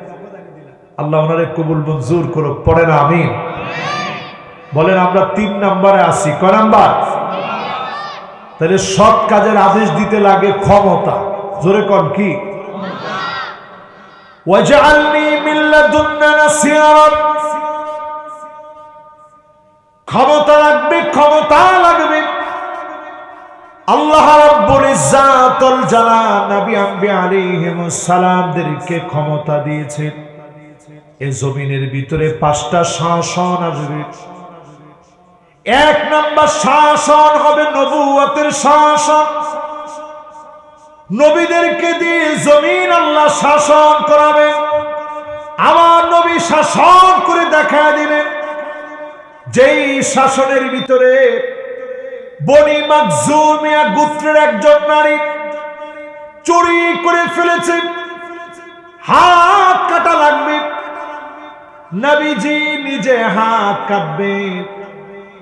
আল্লাহ ওনারে কবুল মঞ্জুর করুক, পড়েন আমিন। বলেন আমরা 3 নম্বরে আছি, কয় নাম্বার? তাহলে সৎ কাজের আদেশ দিতে লাগে ক্ষমতা, জোরে কোন কি? ওয়াজআলনি মিন লাদুন্না নাসিরা, ক্ষমতা লাগবে, ক্ষমতা লাগবে। আল্লাহ রাব্বুল ইজ্জাতুল জালাল নবী আম্বিয়া আলাইহিমুস সালামদেরকে ক্ষমতা দিয়েছেন। এই জমিনের ভিতরে 5টা শাসন আসবে। 1 নাম্বার শাসন হবে নবুয়তের শাসন। নবীদেরকে দিয়ে জমিন আল্লাহ শাসন করাবে। আমার নবী শাসন করে দেখা দিলেন, যেই শাসনের ভিতরে বনি মাখজুমিয়া গোত্রের একজন নারী চুরি করে ফেলেছে, হাত কাটা লাগবে, নবীজি নিজে হাত কাটবেন,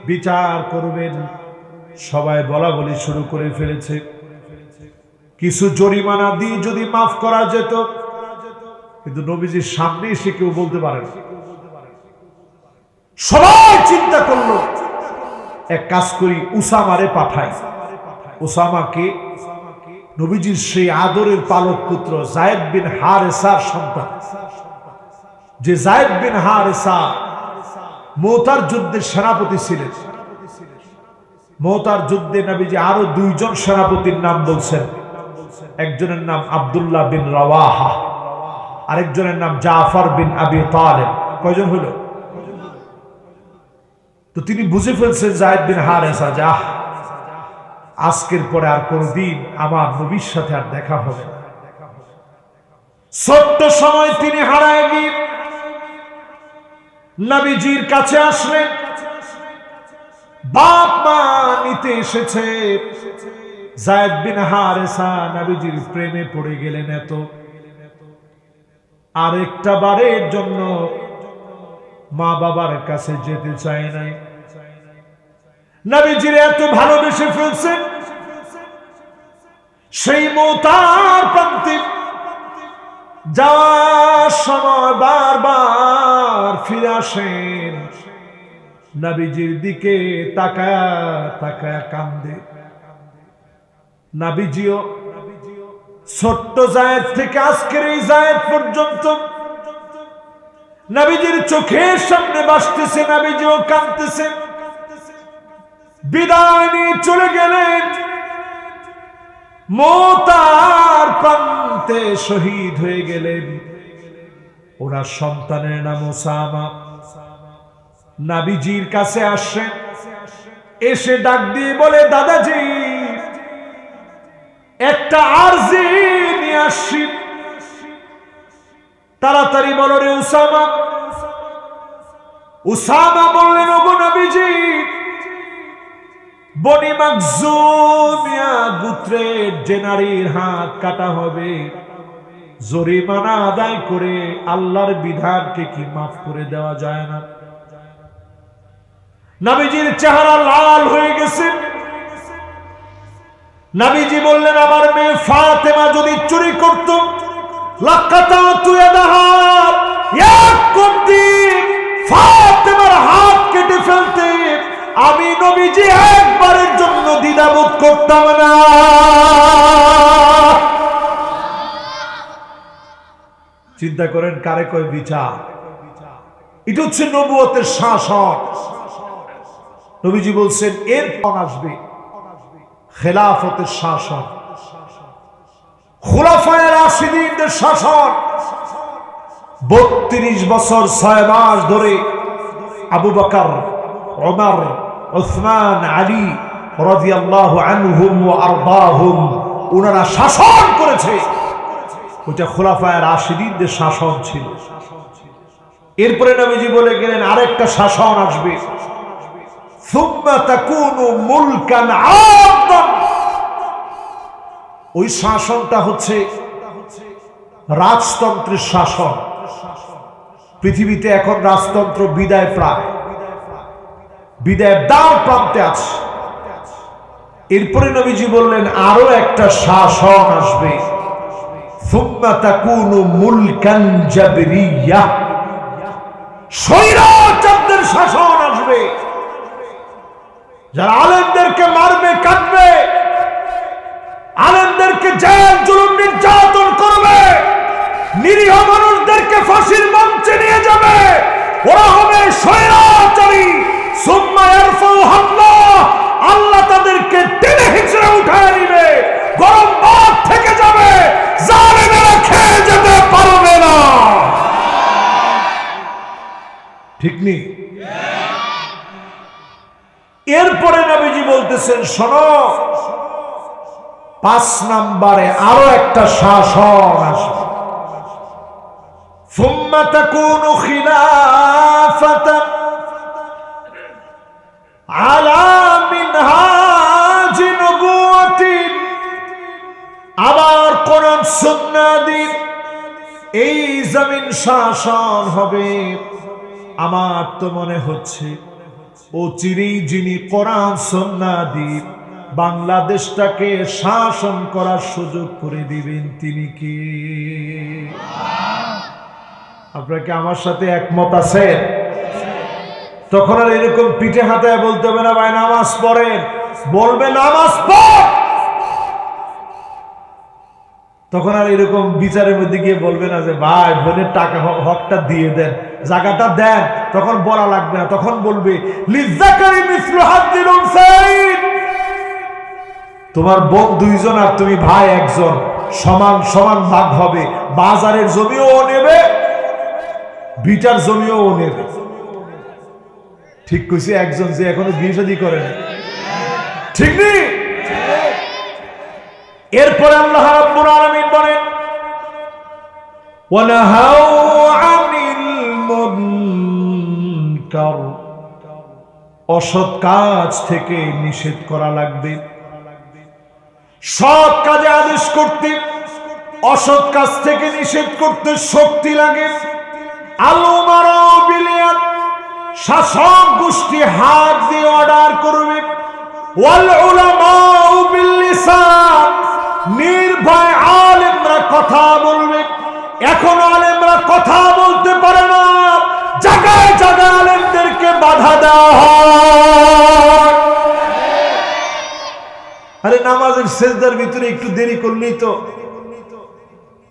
বিচার করবেন। সবাই বলা বলি শুরু করে ফেলেছে, কিছু জরিমানা দিয়ে যদি মাফ করা যেত, কিন্তু নবীজির সামনে এসে কেউ বলতে পারে না। সবাই চিন্তা করলো এক কাজ করি, উসামারে পাঠাই। উসামাকে নবীজির সেই আদরের পালক পুত্র যায়েদ বিন হারেসার সন্তান, যে যায়েদ বিন হারেসা মুতার যুদ্ধের সেনাপতি ছিলেন। মুতার যুদ্ধে নবীজি আরো দুইজন সেনাপতির নাম বলছেন। একজনের নাম আব্দুল্লাহ বিন রাওয়াহা, আরেকজনের নাম জাফর বিন আবি তালেব। কয়জন হলো? তো তিনি বুঝে ফেলছেন যায়েদ বিন হারেসা, যা আজকের পরে আর কোনদিন আমার নবীর সাথে আর দেখা হবে না। ছোট্ট সময় তিনি হারায় গিয়ে নবীজির কাছে আসলেন, বাপ মা নিতে এসেছে। যায়েদ বিন হারেসা নবীজির প্রেমে পড়ে গেলেন এত, আরেকটা বারের জন্য মা বাবার কাছে যেতে চায় নাই। নবীজির এত ভালোবেসে ফেলছেন, সেই মুতার প্রান্তে যাওয়ার সময় বারবার ফিরে আসেন, নবীজির দিকে তাকায়া তাকায়া কান্দে। নবীজিও ছোট্ট যায়েদ থেকে আজকের এই যায়েদ পর্যন্ত নবীজির চোখের সামনে ভাসতেছে, নবীজিও কাঁদতেছেন। বিদায় নিয়ে চলে গেলেন, মুতার প্রান্তে শহীদ হয়ে গেলেন। ওনার সন্তানের নাম উসামা। নবীজির কাছে আসেন, এসে ডাক দিয়ে বলে, দাদাজি একটা আরজি নিয়ে আসছি, তাড়াতাড়ি বলো রে উসামা। উসামা বললেন, ওগো নবীজি, বনি মাখজুমিয়া গোত্রের যে নারীর হাত কাটা হবে, জরিমানা আদায় করে আল্লাহর বিধানকে কি মাফ করে দেওয়া যায় না? নবীজির চেহারা লাল হয়ে গেছে। নবীজি বললেন, আমার মেয়ে ফাতেমা যদি চুরি করত, লাকাতাতু ইয়াদাহা, এক কোটি ফাতেমার হাত কেটে ফেলতে আমি নবীজি একবারের জন্য দ্বিধাবোধ করতাম না। চিন্তা করেন কারে কয় বিচার। এটা হচ্ছে নবুয়তের শাসন। নবীজি বলছেন এরপর আসবে খেলাফতের শাসন, খুলাফায়ে রাশিদিনদের শাসন। 32 বছর 6 মাস ধরে আবু বকর, ওমর, উসমান, আলী রাদিয়াল্লাহু আনহুম ওয়া আরদাহুম ওনারা শাসন করেছে। ওটা খুলাফায়ে রাশিদিনদের শাসন ছিল। এরপরে নবীজি বলে গেলেন আরেকটা শাসন আসবে, সুম্মা তাকুনু মুলকান আদাম। ওই শাসনটা হচ্ছে রাজতন্ত্রের শাসন। পৃথিবীতে এখন রাজতন্ত্র বিদায় প্রায়, বিদায়ের দ্বার প্রান্তে আছে। এরপরে নবীজি বললেন আরো একটা শাসন আসবে, সুম্মা তাকুনু মুলকান জাবরিয়া। স্বৈরাচারদের শাসন আসবে, যারা আলেমদেরকে মারবে, কাটবে, আলেমদেরকে জেল জুলুম নির্যাতন করবে, নিরীহ মানুষদেরকে ফাঁসির মঞ্চে নিয়ে যাবে। ওরা হবে স্বৈরাচারী। সুম্মা ইয়ারফাউহুল্লাহ, আল্লাহ তাদেরকে টেনে হিঁচড়ে উঠায় নিবে, গরম ভাত থেকে যাবে, জালেমেরা খেয়ে যেতে পারবে না। ঠিক নেই? এরপরে নবীজি বলতেছেন, শোনো, 5 নম্বরে আরো একটা শাসন আসবে, সুম্মা তাকুনু খিলাফাতান আলা মিনহাজি নবুওয়াতি। আবার কোরআন সুন্নাহ দিয়ে এই যেদিন শাসন হবে, আমার তো মনে হচ্ছে ও চিরেই যিনি কোরআন সুন্নাহ দিয়ে বাংলাদেশটাকে শাসন করার সুযোগ করে দিবেন তিনি কি? আপনারা কি আমার সাথে একমত আছেন? তখন আর এরকম পিঠে হাতে বলতে হবে না ভাই নামাজ পড়েন, বলবে নামাজ পড়। তখন আর এরকম বিচারের মধ্যে গিয়ে বলবে না যে ভাই বোনের টাকা হকটা দিয়ে দেন, জায়গাটা দেন, তখন বলা লাগবে না। তখন বলবে লিজ্জাকারি মিসলু হাজ্জিল উনসাইন, তোমার বোন দুইজন আর তুমি ভাই একজন, সমান সমান ভাগ হবে। বাজারের জমিও ও নেবে, ভিটার জমিও ও নেবে। ঠিক কইছে একজন যে এখনো বিয়ে শাদী করে না, ঠিক নেই? এরপরে আল্লাহ রাব্বুল আলামিন বলেন ওয়ানাহাউ আনিল মুনকার, অসৎ কাজ থেকে নিষেধ করা লাগবে। সৎ কাজে আদেশ করতে, অসৎ কাজ থেকে নিষেধ করতে শক্তি লাগে। আল উমারা বিল ইয়াদ, শাসক গোষ্ঠী হাত দিয়ে অর্ডার করবে। ওয়াল উলামা বিল লিসান, নির্ভয় আলেমরা কথা বলবে। এখন আলেমরা কথা বলতে পারে না, জায়গায় জায়গায় আলেমদেরকে বাধা দেওয়া হয়। আরে নামাজের সেজদার ভিতরে একটু দেরি করলেই তো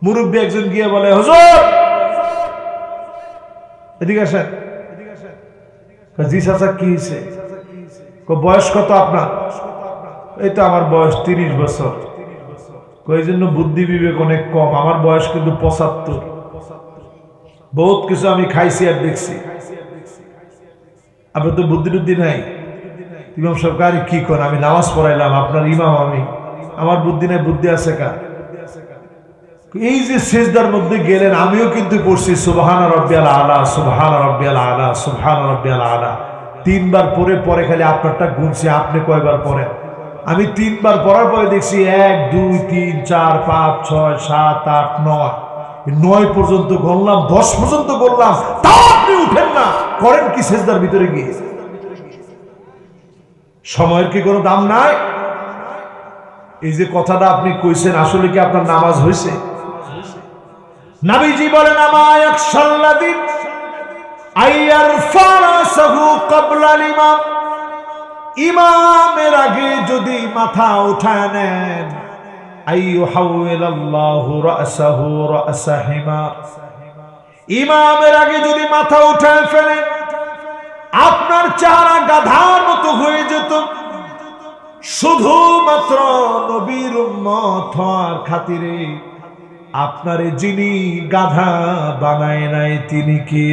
মুরব্বী একজন গিয়ে বলে হুজুর এদিকে আসেন। জি চাচা কি হয়েছে? বয়স কত আপনার? এই তো আমার বয়স 30 বছর। এই জন্য বুদ্ধি বিবেক অনেক কম, আমার বয়স কিন্তু 75। বহুত কিছু আমি খাইছি আর দেখছি। আপনার তো বুদ্ধি টুদ্ধি নাই। ইমাম সরকার কি করেন? আমি নামাজ পড়াইলাম, আপনার ইমাম আমি, আমার বুদ্ধি নাই, বুদ্ধি আছে কার? এই যে সিজদার মধ্যে গেলেন, আমিও কিন্তু পড়ছি সুবহান রাব্বিয়াল আলা, সুবহান রাব্বিয়াল আলা, সুবহান রাব্বিয়াল আলা। 3 বার পরে পরে খালি আপনারটা গুনছি, আপনি কয়বার পড়েন? আমি 3 বার পড়ার পরে দেখছি 1 2 3 4 5 6 7 8 9, 9 পর্যন্ত গণলাম, 10 পর্যন্ত বললাম, তাও আপনি উঠেন না। করেন কি সিজদার ভিতরে গিয়ে? সময়ের কি কোনো দাম নাই? এই যে কথাটা আপনি কইছেন, আসলে কি আপনার নামাজ হয়েছে? নবীজি বলেন আমা ইয়াখশাল্লাযী আইয়ারফা রাসাহু ক্বাবলা ইমাম, ইমামের আগে যদি মাথা উঠায় নেন, আইয়ুহাউইলাল্লাহু রাসাহু রাসা হিমার, ইমামের আগে যদি মাথা উঠায় ফেলেন, আপনার চেহারা গাধার মতো হয়ে যেত। শুধুমাত্র নবীর উম্মত হওয়ার খাতিরে আপনারে যিনি গাধা বানায় নাই তিনি কে?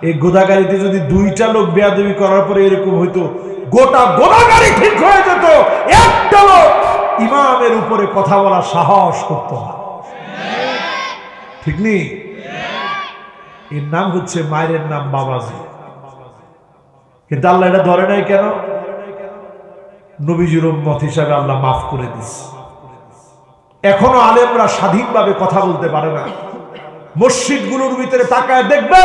এই গোদাগাড়িতে যদি 2টা লোক বেয়াদবি করার পরে এরকম হইতো, গোটা গোদাগাড়ি ঠিক হয়ে যেত। একটা লোক ইমামের উপরে কথা বলার সাহস করত না, ঠিক নেই? এর নাম হচ্ছে মায়ের নাম বাবাজি। কিন্তু আল্লাহ এটা ধরে নাই কেন? নবীজির উম্মত হিসাবে আল্লাহ মাফ করে দিচ্ছে। এখনো আলেমরা স্বাধীনভাবে কথা বলতে পারে না। মসজিদগুলোর ভিতরে তাকায় দেখবে,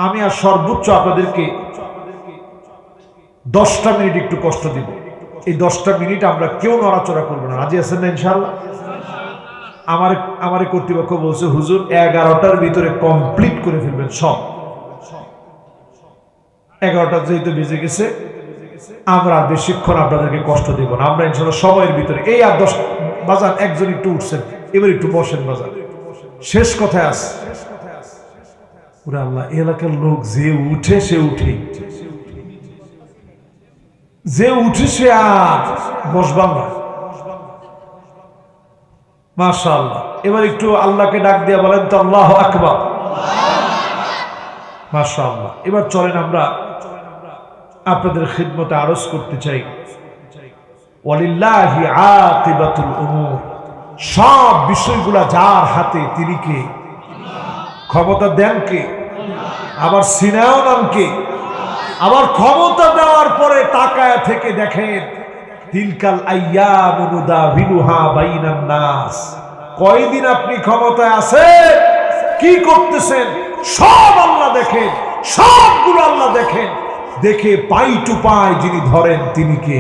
আমি আর সর্বোচ্চ আপনাদেরকে 10টা মিনিট একটু কষ্ট দিব। এই 10টা মিনিট আমরা কেউ নড়াচড়া করবো না। রাজি আছেন না ইনশাআল্লাহ? আমার কর্তৃপক্ষ বলছে হুজুর 11টার ভিতরে কমপ্লিট করে ফেলবেন সব। 11টা যেহেতু বেজে গেছে, আমরা বেশিক্ষণ আপনাদেরকে কষ্ট দেব না। আমরা ইনশাআল্লাহ সময়ের ভিতরে এই আর 10 বাজান, একজন একটু উঠছেন, এবার একটু বসেন বাজান, শেষ কথায় আস। ওরে আল্লাহ, এলাকার লোক যে উঠে সে উঠে, যে উঠে সে আর বসবান না। মাশাআল্লাহ। এবার একটু আল্লাহকে ডাক দিয়ে বলেন তো আল্লাহু আকবার। মাশাআল্লাহ। এবার চলেন আমরা আপনাদের খিদমতে আরজ করতে চাই, ওয়ালিল্লাহি আকিবাতুল উমুর, সব বিষয়গুলা যার হাতে তিনি কে? ক্ষমতা দেন কে? আবার সিনাও নাম কে? আবার ক্ষমতা দেওয়ার পরে তাকায় থেকে দেখেন, তিলকাল আইয়ামু নুদাবিলুহা বাইনান নাস, কয়দিন আপনি ক্ষমতায় আছেন, কি করতেছেন, সব আল্লাহ দেখেন, সবগুলো আল্লাহ দেখেন। দেখে পাই টু পাই যিনি ধরেন তিনি কে?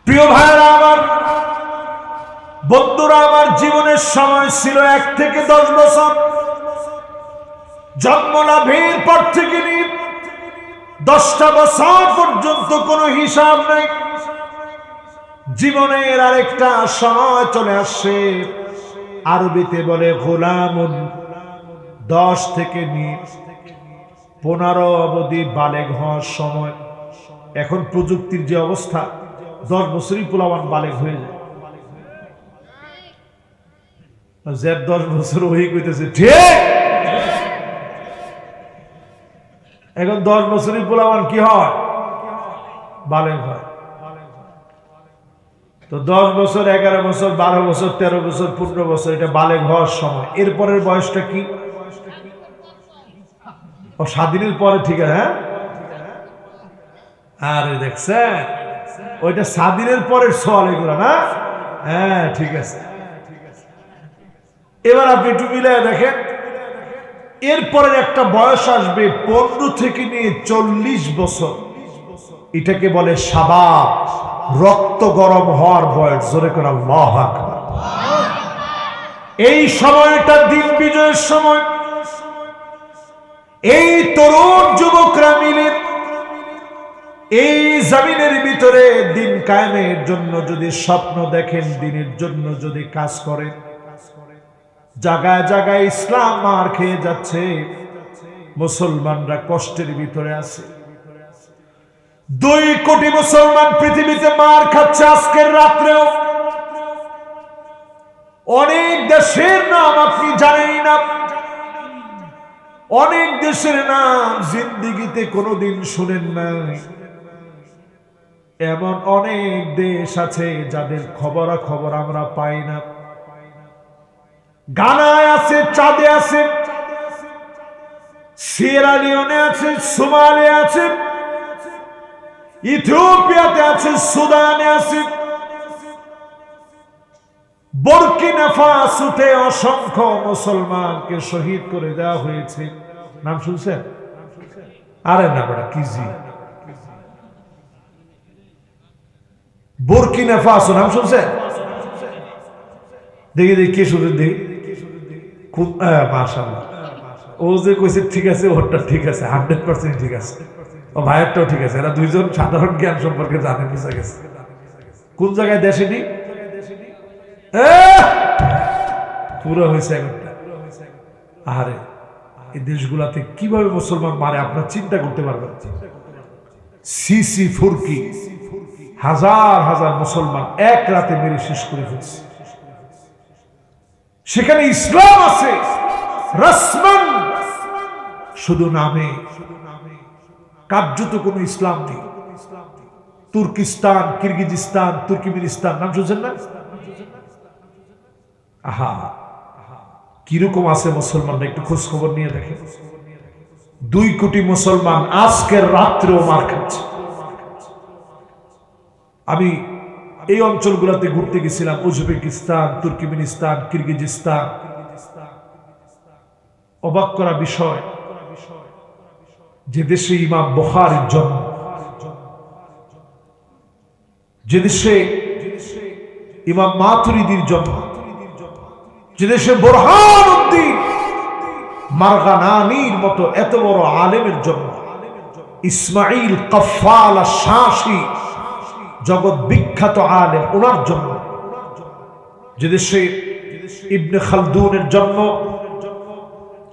প্রিয় ভাইরা আমার, বন্ধুরা আমার, জীবনের সময় ছিল 1 থেকে 10 বছর। জন্ম লাভের পর থেকে নিয়ে 10টা বছর পর্যন্ত কোনো হিসাব নাই। জীবনের আরেকটা সময় চলে আসছে, আরবিতে বলে গোলামুন। 10 থেকে নিয়ে 15 অবধি বালেগ হওয়ার সময়। এখন প্রযুক্তির যে অবস্থা, 10 বছরই পোলাওয়ান বালেগ হয়ে যায়। 10 বছর ওই কইতেছে ঠিক। এখন 10 বছরই পোলাওয়ান কি হয়? বালেগ হয়। তো 10 বছর, 11 বছর, 12 বছর, 13 বছর, 15 বছর, এটা বালেগ হওয়ার সময়। এরপরের বয়সটা কি? ও স্বাধীনের পরে, ঠিক আছে। হ্যাঁ, আরে দেখছেন, ওইটা স্বাধীনের পরের সওয়াল এগুলো না। হ্যাঁ, ঠিক আছে। এবার আপনি একটু মিলে দেখেন, এরপরের একটা বয়স আসবে 15 থেকে নিয়ে 40 বছর। এটাকে বলে শাবাব, রক্ত গরম হওয়ার বয়স। জোরে করে আল্লাহু আকবার। এই সময়টা দিন বিজয়ের সময়। এই তরুণ যুবকরা মিলে এই জমিনের ভিতরে দিন কায়েমের জন্য যদি স্বপ্ন দেখেন, দিনের জন্য যদি কাজ করেন, জায়গায় জায়গায় ইসলাম মার খেয়ে যাচ্ছে, মুসলমানরা কষ্টের ভিতরে আছে। 2 কোটি মুসলমান পৃথিবীতে মার খাচ্ছে আজকের রাত্রেও। অনেক দেশের নাম আপনি জানেন না, অনেক দেশের নাম জিন্দেগিতে কোনোদিন শুনেন নাই। এমন অনেক দেশ আছে যাদের খবরাখবর আমরা পাই না। গানায় আছে, চাঁদে আছে, সিয়েরা লিওনে আছে, সোমালিয়া আছে, ইথিওপিয়াতে আছে, সুদানে আছে, বুরকিনা ফাসোতে অসংখ্য মুসলমানকে শহীদ করে দেওয়া হয়েছে। নাম শুনছেন? আরে না বেটা, কি জি, বুরকিনা ফাসো নাম শুনছেন? দেখি দেখি কে শুনছেন, দেখি। মাশাআল্লাহ, ও যে কইছে ঠিক আছে, ওরটা ঠিক আছে, 100% ঠিক আছে। ও ভাইয়েরটাও ঠিক আছে। এরা দুইজন সাধারণ জ্ঞান সম্পর্কে জানে, বুঝা গেছে। কোন জায়গায় দেশেনি পুরো হয়েছে একটা। আরে এই দেশগুলাতে কিভাবে মুসলমান মারে আপনার চিন্তা করতে পারবেন। সিসি ফুরকি হাজার হাজার মুসলমান এক রাতে মেরে শেষ করে ফেলছে। সেখানে ইসলাম আছে রাসমান, শুধু নামে, কার্যত কোনো ইসলাম নেই। তুর্কিস্তান, কিরগিজস্তান, তুর্কমেনিস্তান নাম শুনছেন না? আহা, কিরকম আছে মুসলমানরা, একটু খোঁজ খবর নিয়ে দেখেন। 2 কোটি মুসলমান আজকের রাত্রেও মার খাচ্ছে। আমি এই অঞ্চলগুলোতে ঘুরতে গেছিলাম, উজবেকিস্তান, তুর্কমেনিস্তান, কিরগিজস্তান। অবাক করা বিষয়, যে দেশে ইমাম বুখারীর জন্ম, যে দেশে ইমাম মাতুরিদির জন্ম, যে দেশে বুরহানুদ্দিন মারগানানির মতো এত বড় আলেমের জন্ম, ইসমাইল কফাল শাসি জগৎ বিখ্যাত আলেম, ওনার জন্ম, যে দেশে ইবনে খালদুনের জন্ম,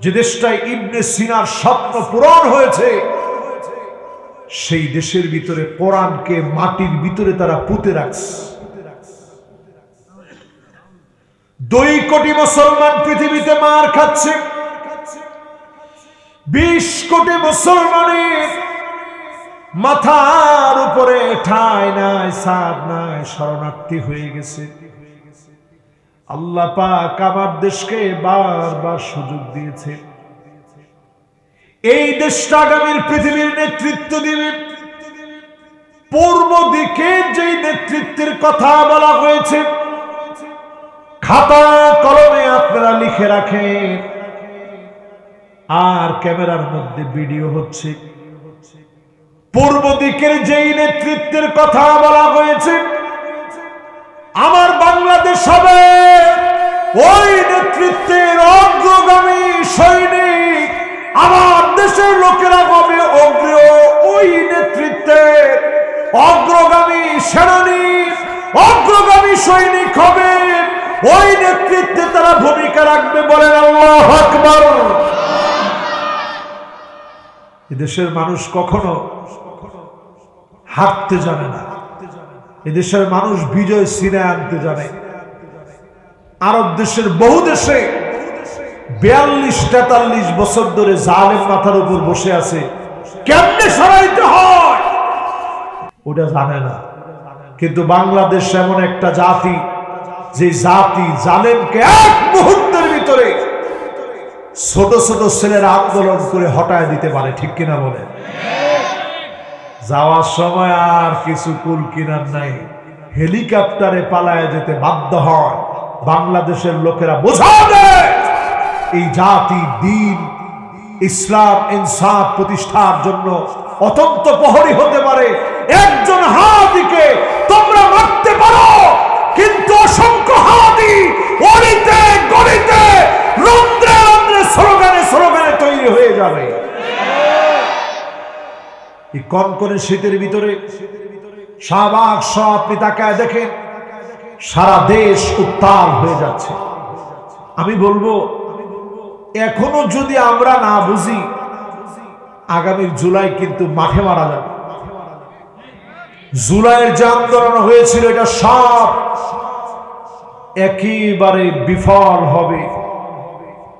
যে দেশটায় ইবনে সিনার স্বপ্ন পূরণ হয়েছে, সেই দেশের ভিতরে কোরআনকে মাটির ভিতরে তারা পুঁতে রাখছে। 2 কোটি মুসলমান পৃথিবীতে মার খাচ্ছে। 20 কোটি মুসলমানের মাথার উপরে ঠাঁই নাই, ছাদ নাই, শরণার্থী হয়ে গেছে। আল্লাহ পাক আমার দেশকে বারবার সুযোগ দিয়েছে। এই দেশটা আগামীর পৃথিবীর নেতৃত্ব দিবে। পূর্ব দিকের যে নেতৃত্বের কথা বলা হয়েছে, খাতা কলমে আপনারা লিখে রাখেন। আর ক্যামেরার মধ্যে ভিডিও হচ্ছে। পূর্ব দিকের যেই নেতৃত্বের কথা বলা হয়েছে, আমার বাংলাদেশ হবে ওই নেতৃত্বের অগ্রগামী সৈনিক, আমার দেশের লোকেরা হবে ওই নেতৃত্বের অগ্রগামী সেনানী, অগ্রগামী সৈনিক হবে। ওই নেতৃত্বে তারা ভূমিকা রাখবে। বলেন আল্লাহু আকবার। এদেশের মানুষ কখনো হাঁটতে জানে না, এদেশের মানুষ বিজয় ছিনে আনতে জানে। আরব দেশের বহু দেশে 42-43 বছর ধরে জালেম মাথার উপর বসে আছে, কেমনে সরাইতে হয় ওটা জানে না। কিন্তু বাংলাদেশ এমন একটা জাতি, যে জাতি জালেমকে এক মুহূর্তের ভিতরে ছোট ছোট ছেলেরা আন্দোলন করে হটায় দিতে পারে। ঠিক কিনা বলে? যাওয়ার সময় আর কিছু কুল কিনার নাই, হেলিকপ্টারে পালায় যেতে বাধ্য হয়। বাংলাদেশের লোকেরা বোঝা দেয় এই জাতি দিন, ইসলাম, ইনসাফ প্রতিষ্ঠার জন্য অত্যন্ত প্রহরী হতে পারে। একজন হাদিকে তোমরা মারতে পারো, কিন্তু অসংখ্য হাদি অলিতে গলিতে রন্ধ্রে রন্ধ্রে স্লোগানে স্লোগানে তৈরি হয়ে যাবে। এই কনকনে শীতের ভিতরে শাহবাগ সহ আপনি তাকায় দেখেন, সারা দেশ উত্তাল হয়ে যাচ্ছে। আমি বলবো, এখনো যদি আমরা না বুঝি, আগামী জুলাই কিন্তু মাঠে মারা যাবে। জুলাইয়ের যে আন্দোলন হয়েছিল, এটা সব একেবারে বিফল হবে।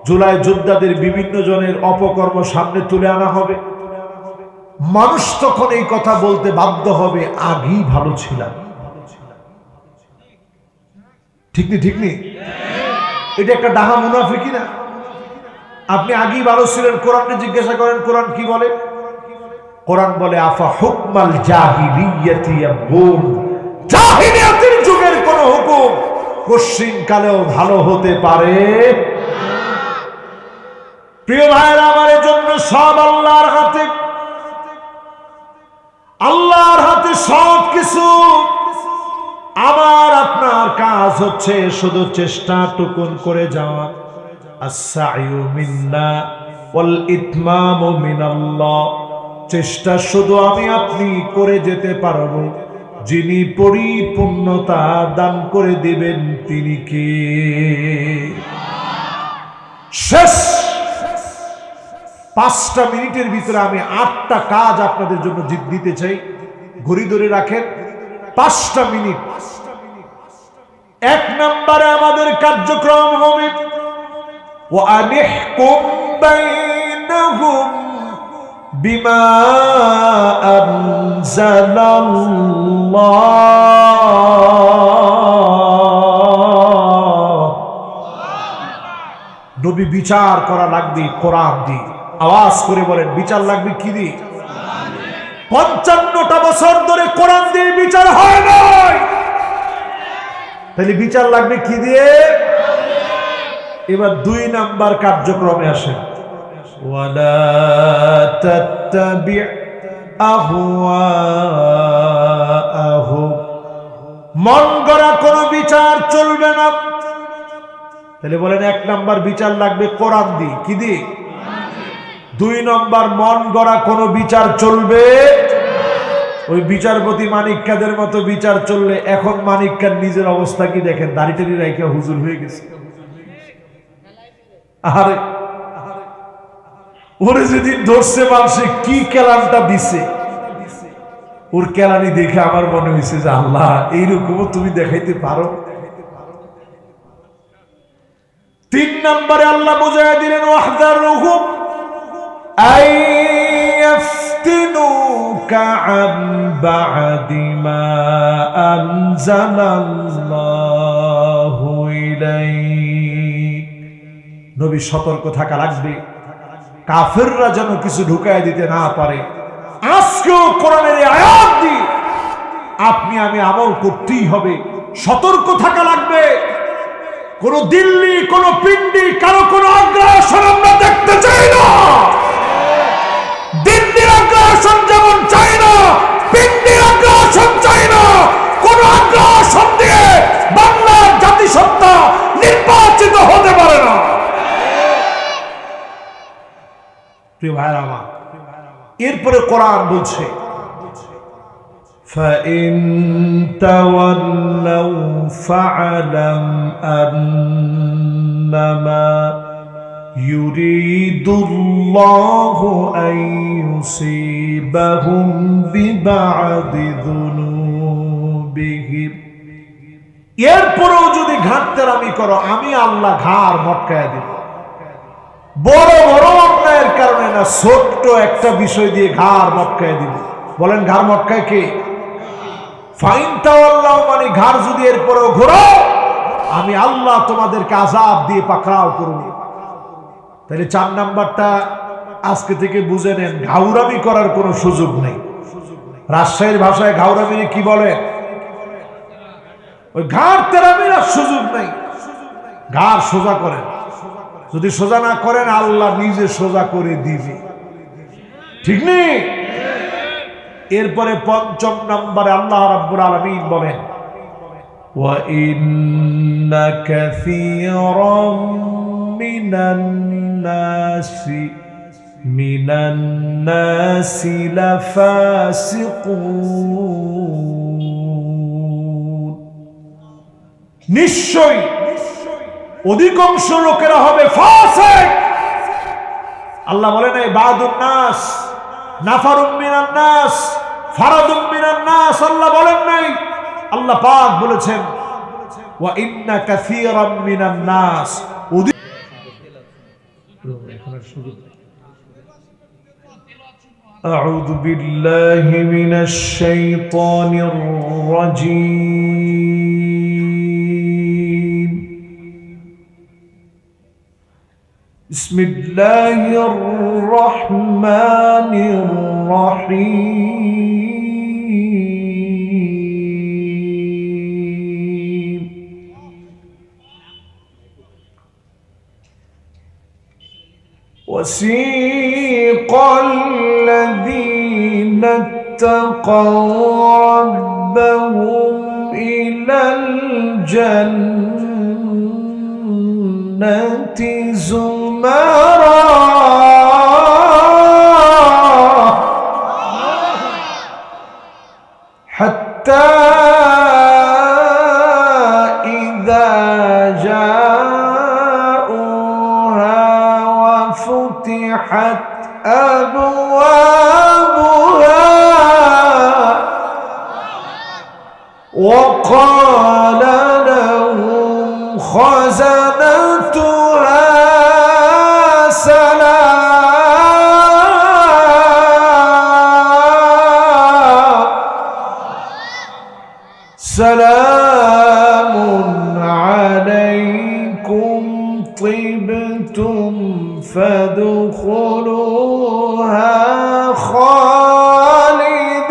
জুলাই যোদ্ধাদের বিভিন্ন জনের অপকর্ম সামনে তুলে আনা হবে। মানুষ তখন এই কথা বলতে বাধ্য হবে, আগেই ভালো ছিলাম। ঠিক নি? ঠিক নি? এটা একটা ডাহা মুনাফিকি না? আপনি আগেই ভালো ছিলেন। কোরআনকে জিজ্ঞাসা করেন, কোরআন কি বলে? কোরআন বলে, আফা হুকমাল জাহিলিয়াতি ইয়াবগুন, জাহিলিয়াতের যুগের কোন হুকুম কশিন কালেও ভালো হতে পারে। প্রিয় ভাইরা আমার, জন্য সব আল্লাহর হাতে, আল্লাহর হাতে সব কিছু। আমার আপনার কাজ হচ্ছে শুধু চেষ্টা টুকুন করে যাওয়া। আস-সা'য়ু মিন্না ওয়াল ইতমামু মিনাল্লাহ। চেষ্টা শুধু আমি আপনি করে যেতে পারবো, যিনি পরিপূর্ণতা দান করে দিবেন তিনি কে? শেষ 5টা মিনিটের ভিতরে আমি 8টা কাজ আপনাদের জন্য দিতে চাই। ঘড়ি ধরে রাখেন, 5টা মিনিট। 1 নম্বরে আমাদের কার্যক্রম হবে ওয়া আনিহকুম বাইনাহুম বিমা আনজালাল্লাহ। নবী বিচার করা লাগবে কোরআন দিয়ে। আওয়াজ করে বলেন, বিচার লাগবে কি দিয়ে? 55টা বছর ধরে কোরআন দিয়ে বিচার হয় নাই, তাহলে বিচার লাগবে কি দিয়ে? এবার 2 নাম্বার কার্যক্রমে আসেন। ওয়ালা তাত্তাবি আহওয়াআহুম। মন গড়া কোনো বিচার চলবে না। তাহলে বলেন, 1 নাম্বার বিচার লাগবে কোরআন দিয়ে। কি দিয়ে? 2 নম্বর, মন গড়া কোনো বিচার চলবে। ওই বিচারপতি মানিক কাদের মতো বিচার চললে, এখন মানিক কাদ নিজের অবস্থা কি দেখেন, দাড়িটারি রাইখা হুজুর হয়ে গেছে। আরে ওরে যেদিন ধরছে মানুষে কি কেলানটা দিছে, ওর কেলানি দেখে আমার মনে হয়েছে যে আল্লাহ, এইরকমও তুমি দেখাইতে পারো। 3 নম্বরে আল্লাহ বুঝাইয়া দিলেন, ওয়াহদারহুম আইয়াফতিনুকা আন বা'দি মা আনজালাল্লাহু ইলাইক। নবী সতর্ক থাকা লাগবে, কাফেররা যেন কিছু ঢুকায় দিতে না পারে। আজকেও কোরআনের এই আয়াত দিয়ে আপনি আমি আমল করতেই হবে, সতর্ক থাকা লাগবে। কোন দিল্লি, কোন পিন্ডি, কারো কোন আগ্রাসন আমরা দেখতে চাই না। দিল্লির আগ্রাসন যেমন চাই না, পিন্ডির আগ্রাসন চাই না। কোন আগ্রাসন দিয়ে বাংলার জাতিসত্তা নির্বাচিত হতে পারে না। প্রিয় ভাইরা আমার, এরপরে কোরআন বলছে فَإِن تَوَلَّوْا فَاعْلَمْ أَنَّمَا يُرِيدُ اللَّهُ أَن يُصِيبَهُم بِبَعْضِ ذُنُوبِهِمْ। এরপরেও যদি ঘাটতেরামি করো, আমি আল্লাহ ঘাড় মটকায় দেব। বড় বড় অন্যায়ের কারণে না, ছোট্ট একটা বিষয় দিয়ে ঘাড় মটকায় দিব। বলেন ঘাড় মটকায় কে? ফাইন তাওয়াল্লাহু, মানে ঘাড় যদি এরপরেও ঘোরো, আমি আল্লাহ তোমাদেরকে আযাব দিয়ে পাকড়াও করব। তাহলে 4 নাম্বারটা আজকে থেকে বুঝে নেন, ঘাউরামি করার কোনো সুযোগ নেই। রাজশাহীর ভাষায় ঘাউরামিরে কি বলে? ওই ঘাড় তেরামির সুযোগ নেই। ঘাড় সোজা করেন, যদি সোজা না করেন আল্লাহ নিজে সোজা করে দিবে। ঠিক নেই? এরপরে 5 নম্বরে আল্লাহ রাব্বুল আলামিন বলেন ওয়া ইন্না কাসীরাম মিনান নাসি লাফাসিকুন। নিশ্চয়ই অধিকাংশ লোকেরা হবে ফাসিক। আল্লাহ বলেন এই বাদুন নাস, নাফারুম মিনান নাস, ফারাদুম মিনান নাস। আল্লাহ বলেন নাই, আল্লাহ পাক বলেছেন ওয়া ইন্না কাসীরাম মিনান নাস। আউযু বিল্লাহি মিনাশ শাইতানির রাজীম। বিসমিল্লাহির রহমানির রহিম। وسيق الذين اتقوا ربهم إلى الجنة زمرا حتى إذا جاءوها وفتحت أبوابها وقال لهم خزنتها سلام عليكم طبتم فادخلوها خالدين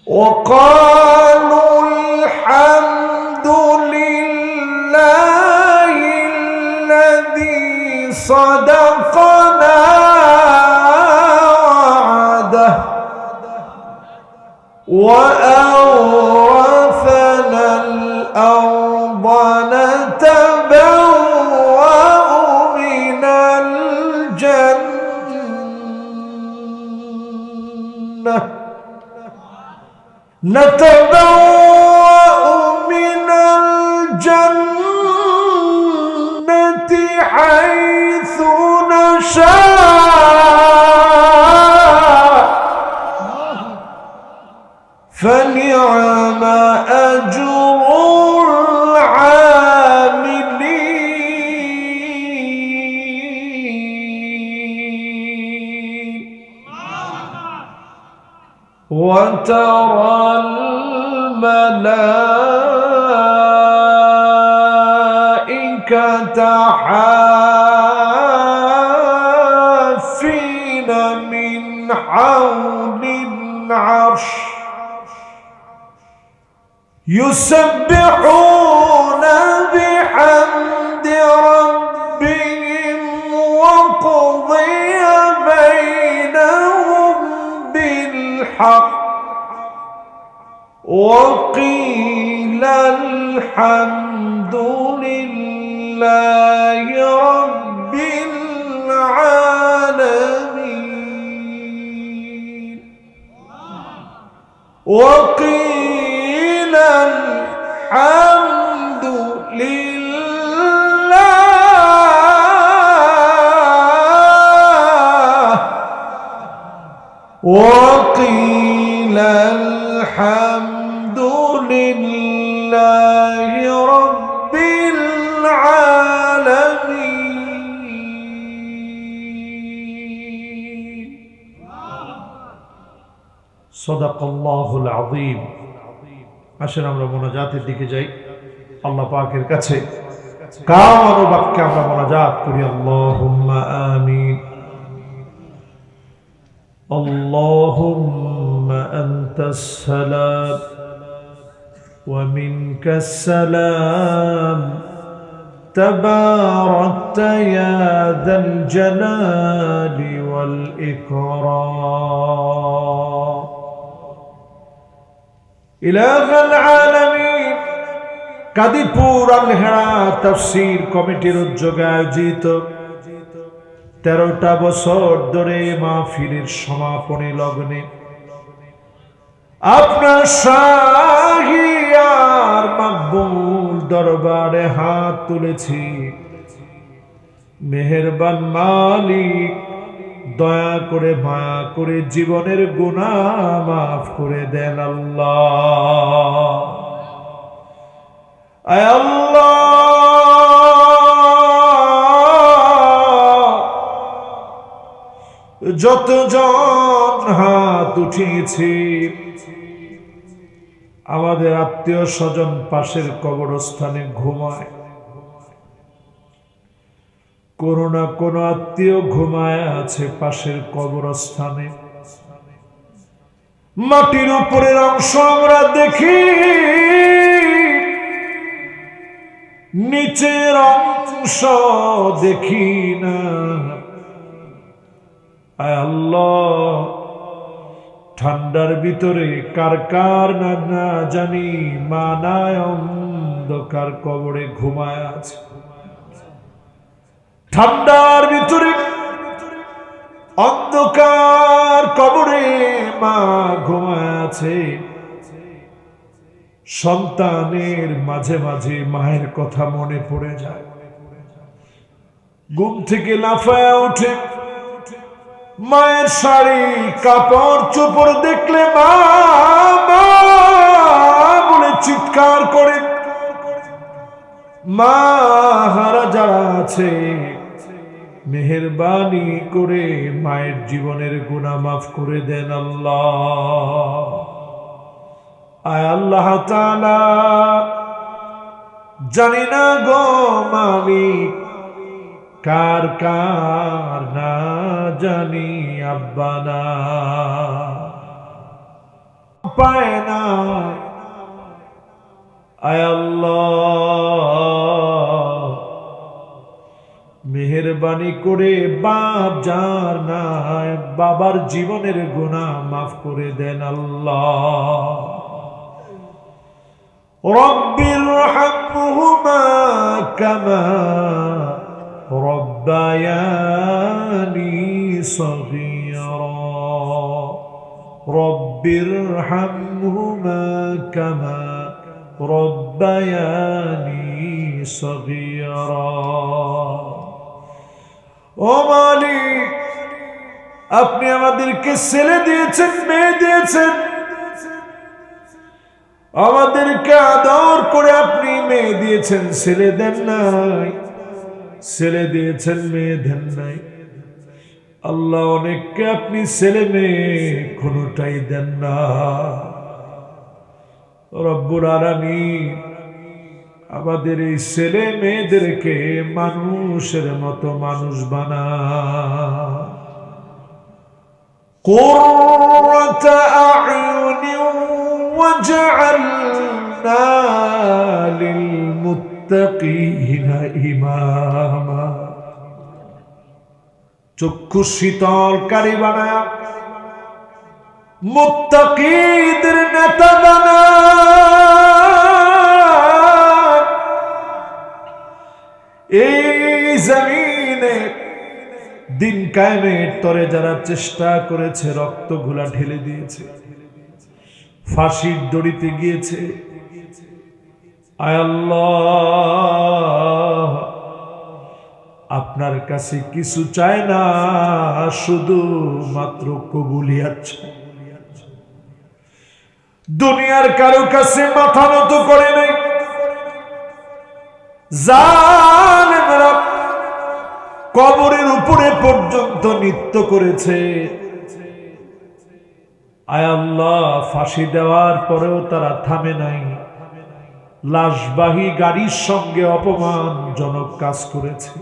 وقالوا الحمد لله الذي صدقنا وأورثنا الأرض نتبوأ من الجنة حيث نشاء فنعم أجر العاملين وترى الملائكة حافين من حول العرش يسبحون بحمد ربهم وقضي بينهم بالحق وقيل الحمد لله رب العالمين وقيل الحمد لله وقيل الحمد لله رب العالمين صدق الله العظيم আসেন আমরা মোনাজাতের দিকে যাই আল্লাহ পাকের কাছে কার বাক্যে আমরা মোনাজাত করি আল্লাহুম্মা আমিন আল্লাহুম্মা আনতাস সালাম ওয়া মিনকাস সালাম تباركت يا ذا الجلال والإكرام إله العالمين কাদিপুর আলহেরা তাফসীর কমিটির উদ্যোগে আয়োজিত 13টা বছর ধরে মাহফিলের সমাপনী লগ্নে আপনার শাহী আর মাকবুল দরবারে হাত তুলেছি মেহেরবান মালিক দয়া করে মায়া করে জীবনের গুনাহ মাফ করে দেন আল্লাহ আয় আল্লাহ যতজন হাত উঠিয়েছি আমাদের আত্মীয় স্বজন পাশের কবরস্থানে ঘুমায় কোন না কোন আত্মীয় ঘুমায় আছে পাশের কবরস্থানে মাটির উপরের অংশ আমরা দেখি নিচের অংশ দেখি না আয় আল্লাহ ঠান্ডার ভিতরে কার কার না জানি মানায় অন্ধকার কবরে ঘুমায় আছে ঠান্ডার ভিতরে অন্ধকার কবরে মা ঘুমায় আছে সন্তানের মাঝে মাঝে মায়ের কথা মনে পড়ে যায় ঘুম থেকে লাফায়া ওঠে মায়ের শাড়ি কাপড় চোপড় দেখলে মা বলে চিৎকার করে মা হারা যারা আছে মেহেরবানি করে মায়ের জীবনের গুনাহ মাফ করে দেন আল্লাহ আয় আল্লাহ তাআলা জানি না গো মালিক কার কার না জানি আব্বানা পায় না আয় আল্লাহ মেহেরবানি করে বাপ যার নাই বাবার জীবনের গুনাহ মাফ করে দেন আল্লাহ রব্বিরহামহুমা কামা রব্বায়ানি সগীরা রব্বিরহামহুমা কামা রব্বায়ানি সগীরা ও মালিক আপনি আমাদেরকে ছেলে দিয়েছেন মেয়ে দিয়েছেন আমাদেরকে আদর করে আপনি মেয়ে দিয়েছেন ছেলে দেন নাই ছেলে দিয়েছেন মেয়ে দেন নাই আল্লাহ অনেককে আপনি ছেলে মেয়ে কোনটাই দেন না রব্বুল আলামিন আমাদের এই ছেলে মেয়েদেরকে মানুষের মতো মানুষ বানা قرة أعين واجعلنا কুন্না লিল মুত্তাকিনা ইমামা, চক্ষু শীতলকারী বানায়া মুত্তাকিদের নেতা বানায়। এই জমিনে দিন কায়েমের তরে যারা চেষ্টা করেছে, রক্ত ঘোলা ঢেলে দিয়েছে, ফাঁসির দড়িতে গিয়েছে, আয় আল্লাহ আপনার কাছে কিছু চায় না, শুধু মাত্র কবুলিয়াত চায়। দুনিয়ার কারো কাছে মাথা নত করে নাই। জালেমরা কবরের উপরে পর্যন্ত নৃত্য করেছে। আয় আল্লাহ ফাঁসি দেওয়ার পরেও তারা থামে নাই, লাশবাহী গাড়ির সঙ্গে অপমানজনক কাজ করেছে।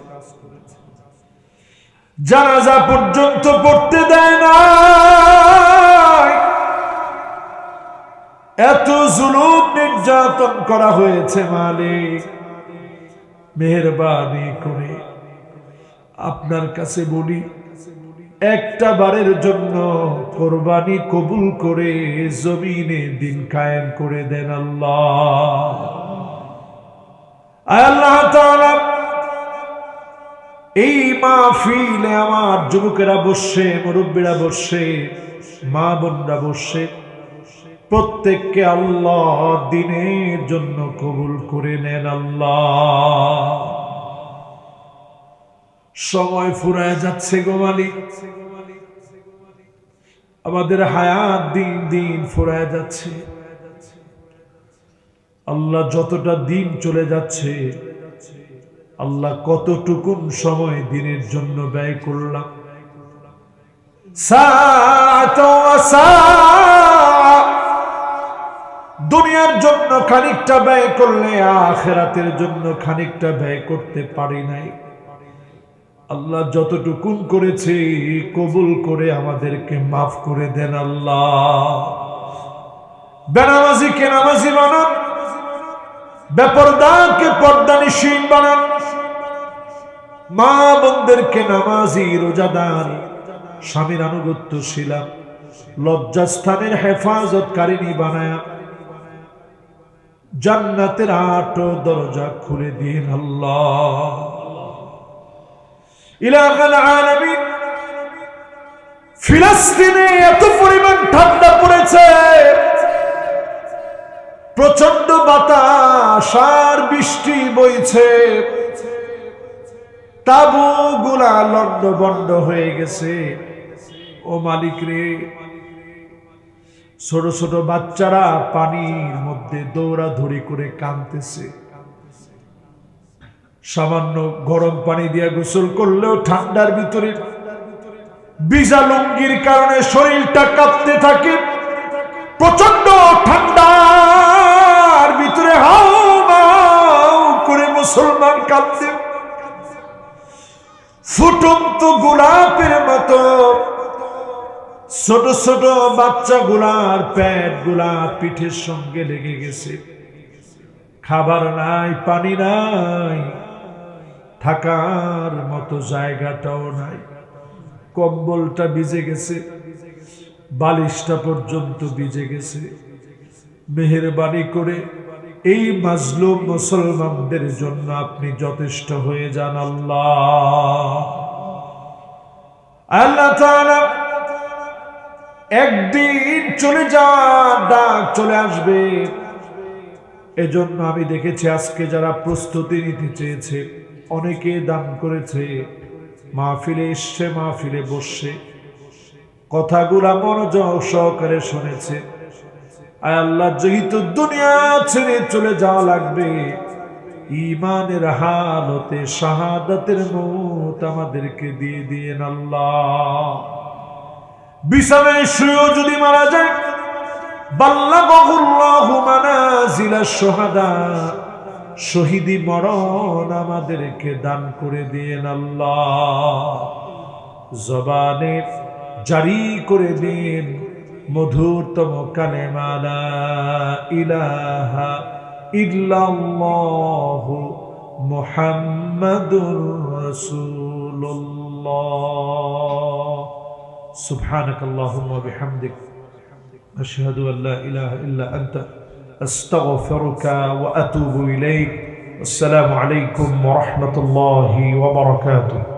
জানাজা পর্যন্ত পড়তে দেয় না। এত জুলুম নির্যাতন করা হয়েছে। মালিক মেহেরবানি করে আপনার কাছে বলি, একটা বারের জন্য কোরবানি কবুল করে জমিনে দিন কায়েম করে দেন আল্লাহ। আল্লাহ তাআলা এই মাহফিলে আমার যুবকেরা বসে, মুরব্বীরা বসে, মা বোনরা বসে, প্রত্যেককে আল্লাহ দিনের জন্য কবুল করে নেন আল্লাহ। সময় ফুরায় যাচ্ছে গো মালিক, আমাদের হায়াত দিন দিন ফুরায় যাচ্ছে। আল্লাহ যতটা দিন চলে যাচ্ছে, আল্লাহ কতটুকুন সময় দিনের জন্য ব্যয় করলাম। দুনিয়ার জন্য খানিকটা ব্যয় করলে আখিরাতের জন্য খানিকটা ব্যয় করতে পারি নাই। আল্লাহ যতটুকুন করেছে কবুল করে আমাদেরকে মাফ করে দেন আল্লাহ। বেনামাজিকে নামাজি বানান, বেপরদাকে পর্দানিশীন বানান, মা বোনদেরকে নামাজি, রোজাদার, স্বামীর আনুগত্যশীলা, লজ্জাস্থানের হেফাজতকারিনী বানায়া জান্নাতের ৮ দরজা খুলে দিন আল্লাহ। ইলাহাল আলামিন, ফিলিস্তিনে এত পরিমাণ ঠান্ডা পড়েছে, প্রচন্ড বাতাস আর বৃষ্টি বইছে, তাঁবুগুলা লন্ডভন্ড হয়ে গেছে। ও মালিক রে, ছোট ছোট বাচ্চারা পানির মধ্যে দৌড়াদৌড়ি করে কাঁদতেছে। সামান্য গরম পানি দিয়ে গোসল করলেও ঠান্ডার ভিতরে ভিজা লুঙ্গির কারণে শরীরটা কাঁপতে থাকে। প্রচন্ড ঠান্ডার ভিতরে হাউ মাউ করে মুসলমান কাঁদছে। ফুটন্ত গোলাপের মতো ছোট ছোট বাচ্চা গুলার পেট গুলা পিঠের সঙ্গে লেগে গেছে। খাবার নাই, পানি নাই, থাকার মতো জায়গাটাও নাই। কম্বলটা ভিজে গেছে, বালিশটা পর্যন্ত ভিজে গেছে। মেহেরবানি করে এই মাজলুম মুসলমানদের জন্য আপনি যথেষ্ট হয়ে যান আল্লাহ। আল্লাহ তাআলা একদিন চলে যাওয়ার ডাক চলে আসবে। এজন্য আমি দেখেছি আজকে যারা প্রস্তুতি নিতে চেয়েছে অনেকে দান করেছে, মাহফিলে এসছে, মাহফিলে বসছে, কথাগুলা মনোযোগ সহকারে শুনেছে। আয় আল্লাহ, যেহেতু দুনিয়া ছেড়ে চলে যাওয়া লাগবে, ঈমানের হালতে শাহাদাতের মউত আমাদেরকে দিয়ে দিয়েন আল্লাহ। বিছানায় শুয়েও যদি মারা যায়, বাল্লাগাহুল্লাহু মানাজিলাশ শুহাদা, শহীদি মরণ আমাদেরকে দান করে দিয়েন আল্লাহ। জবানে জারি করে দিন মধুরতম কালেমা লা ইলাহা ইল্লাল্লাহু মুহাম্মাদুর রাসূলুল্লাহ। সুবহানাকাল্লাহুম্মা ওয়া বিহামদিক আশহাদু আল লা ইলাহা ইল্লা আনতা আস্তাগফিরুকা ওয়া আতুবু ইলাইক। আসসালামু আলাইকুম ওয়া রাহমাতুল্লাহি ওয়া বারাকাতুহু।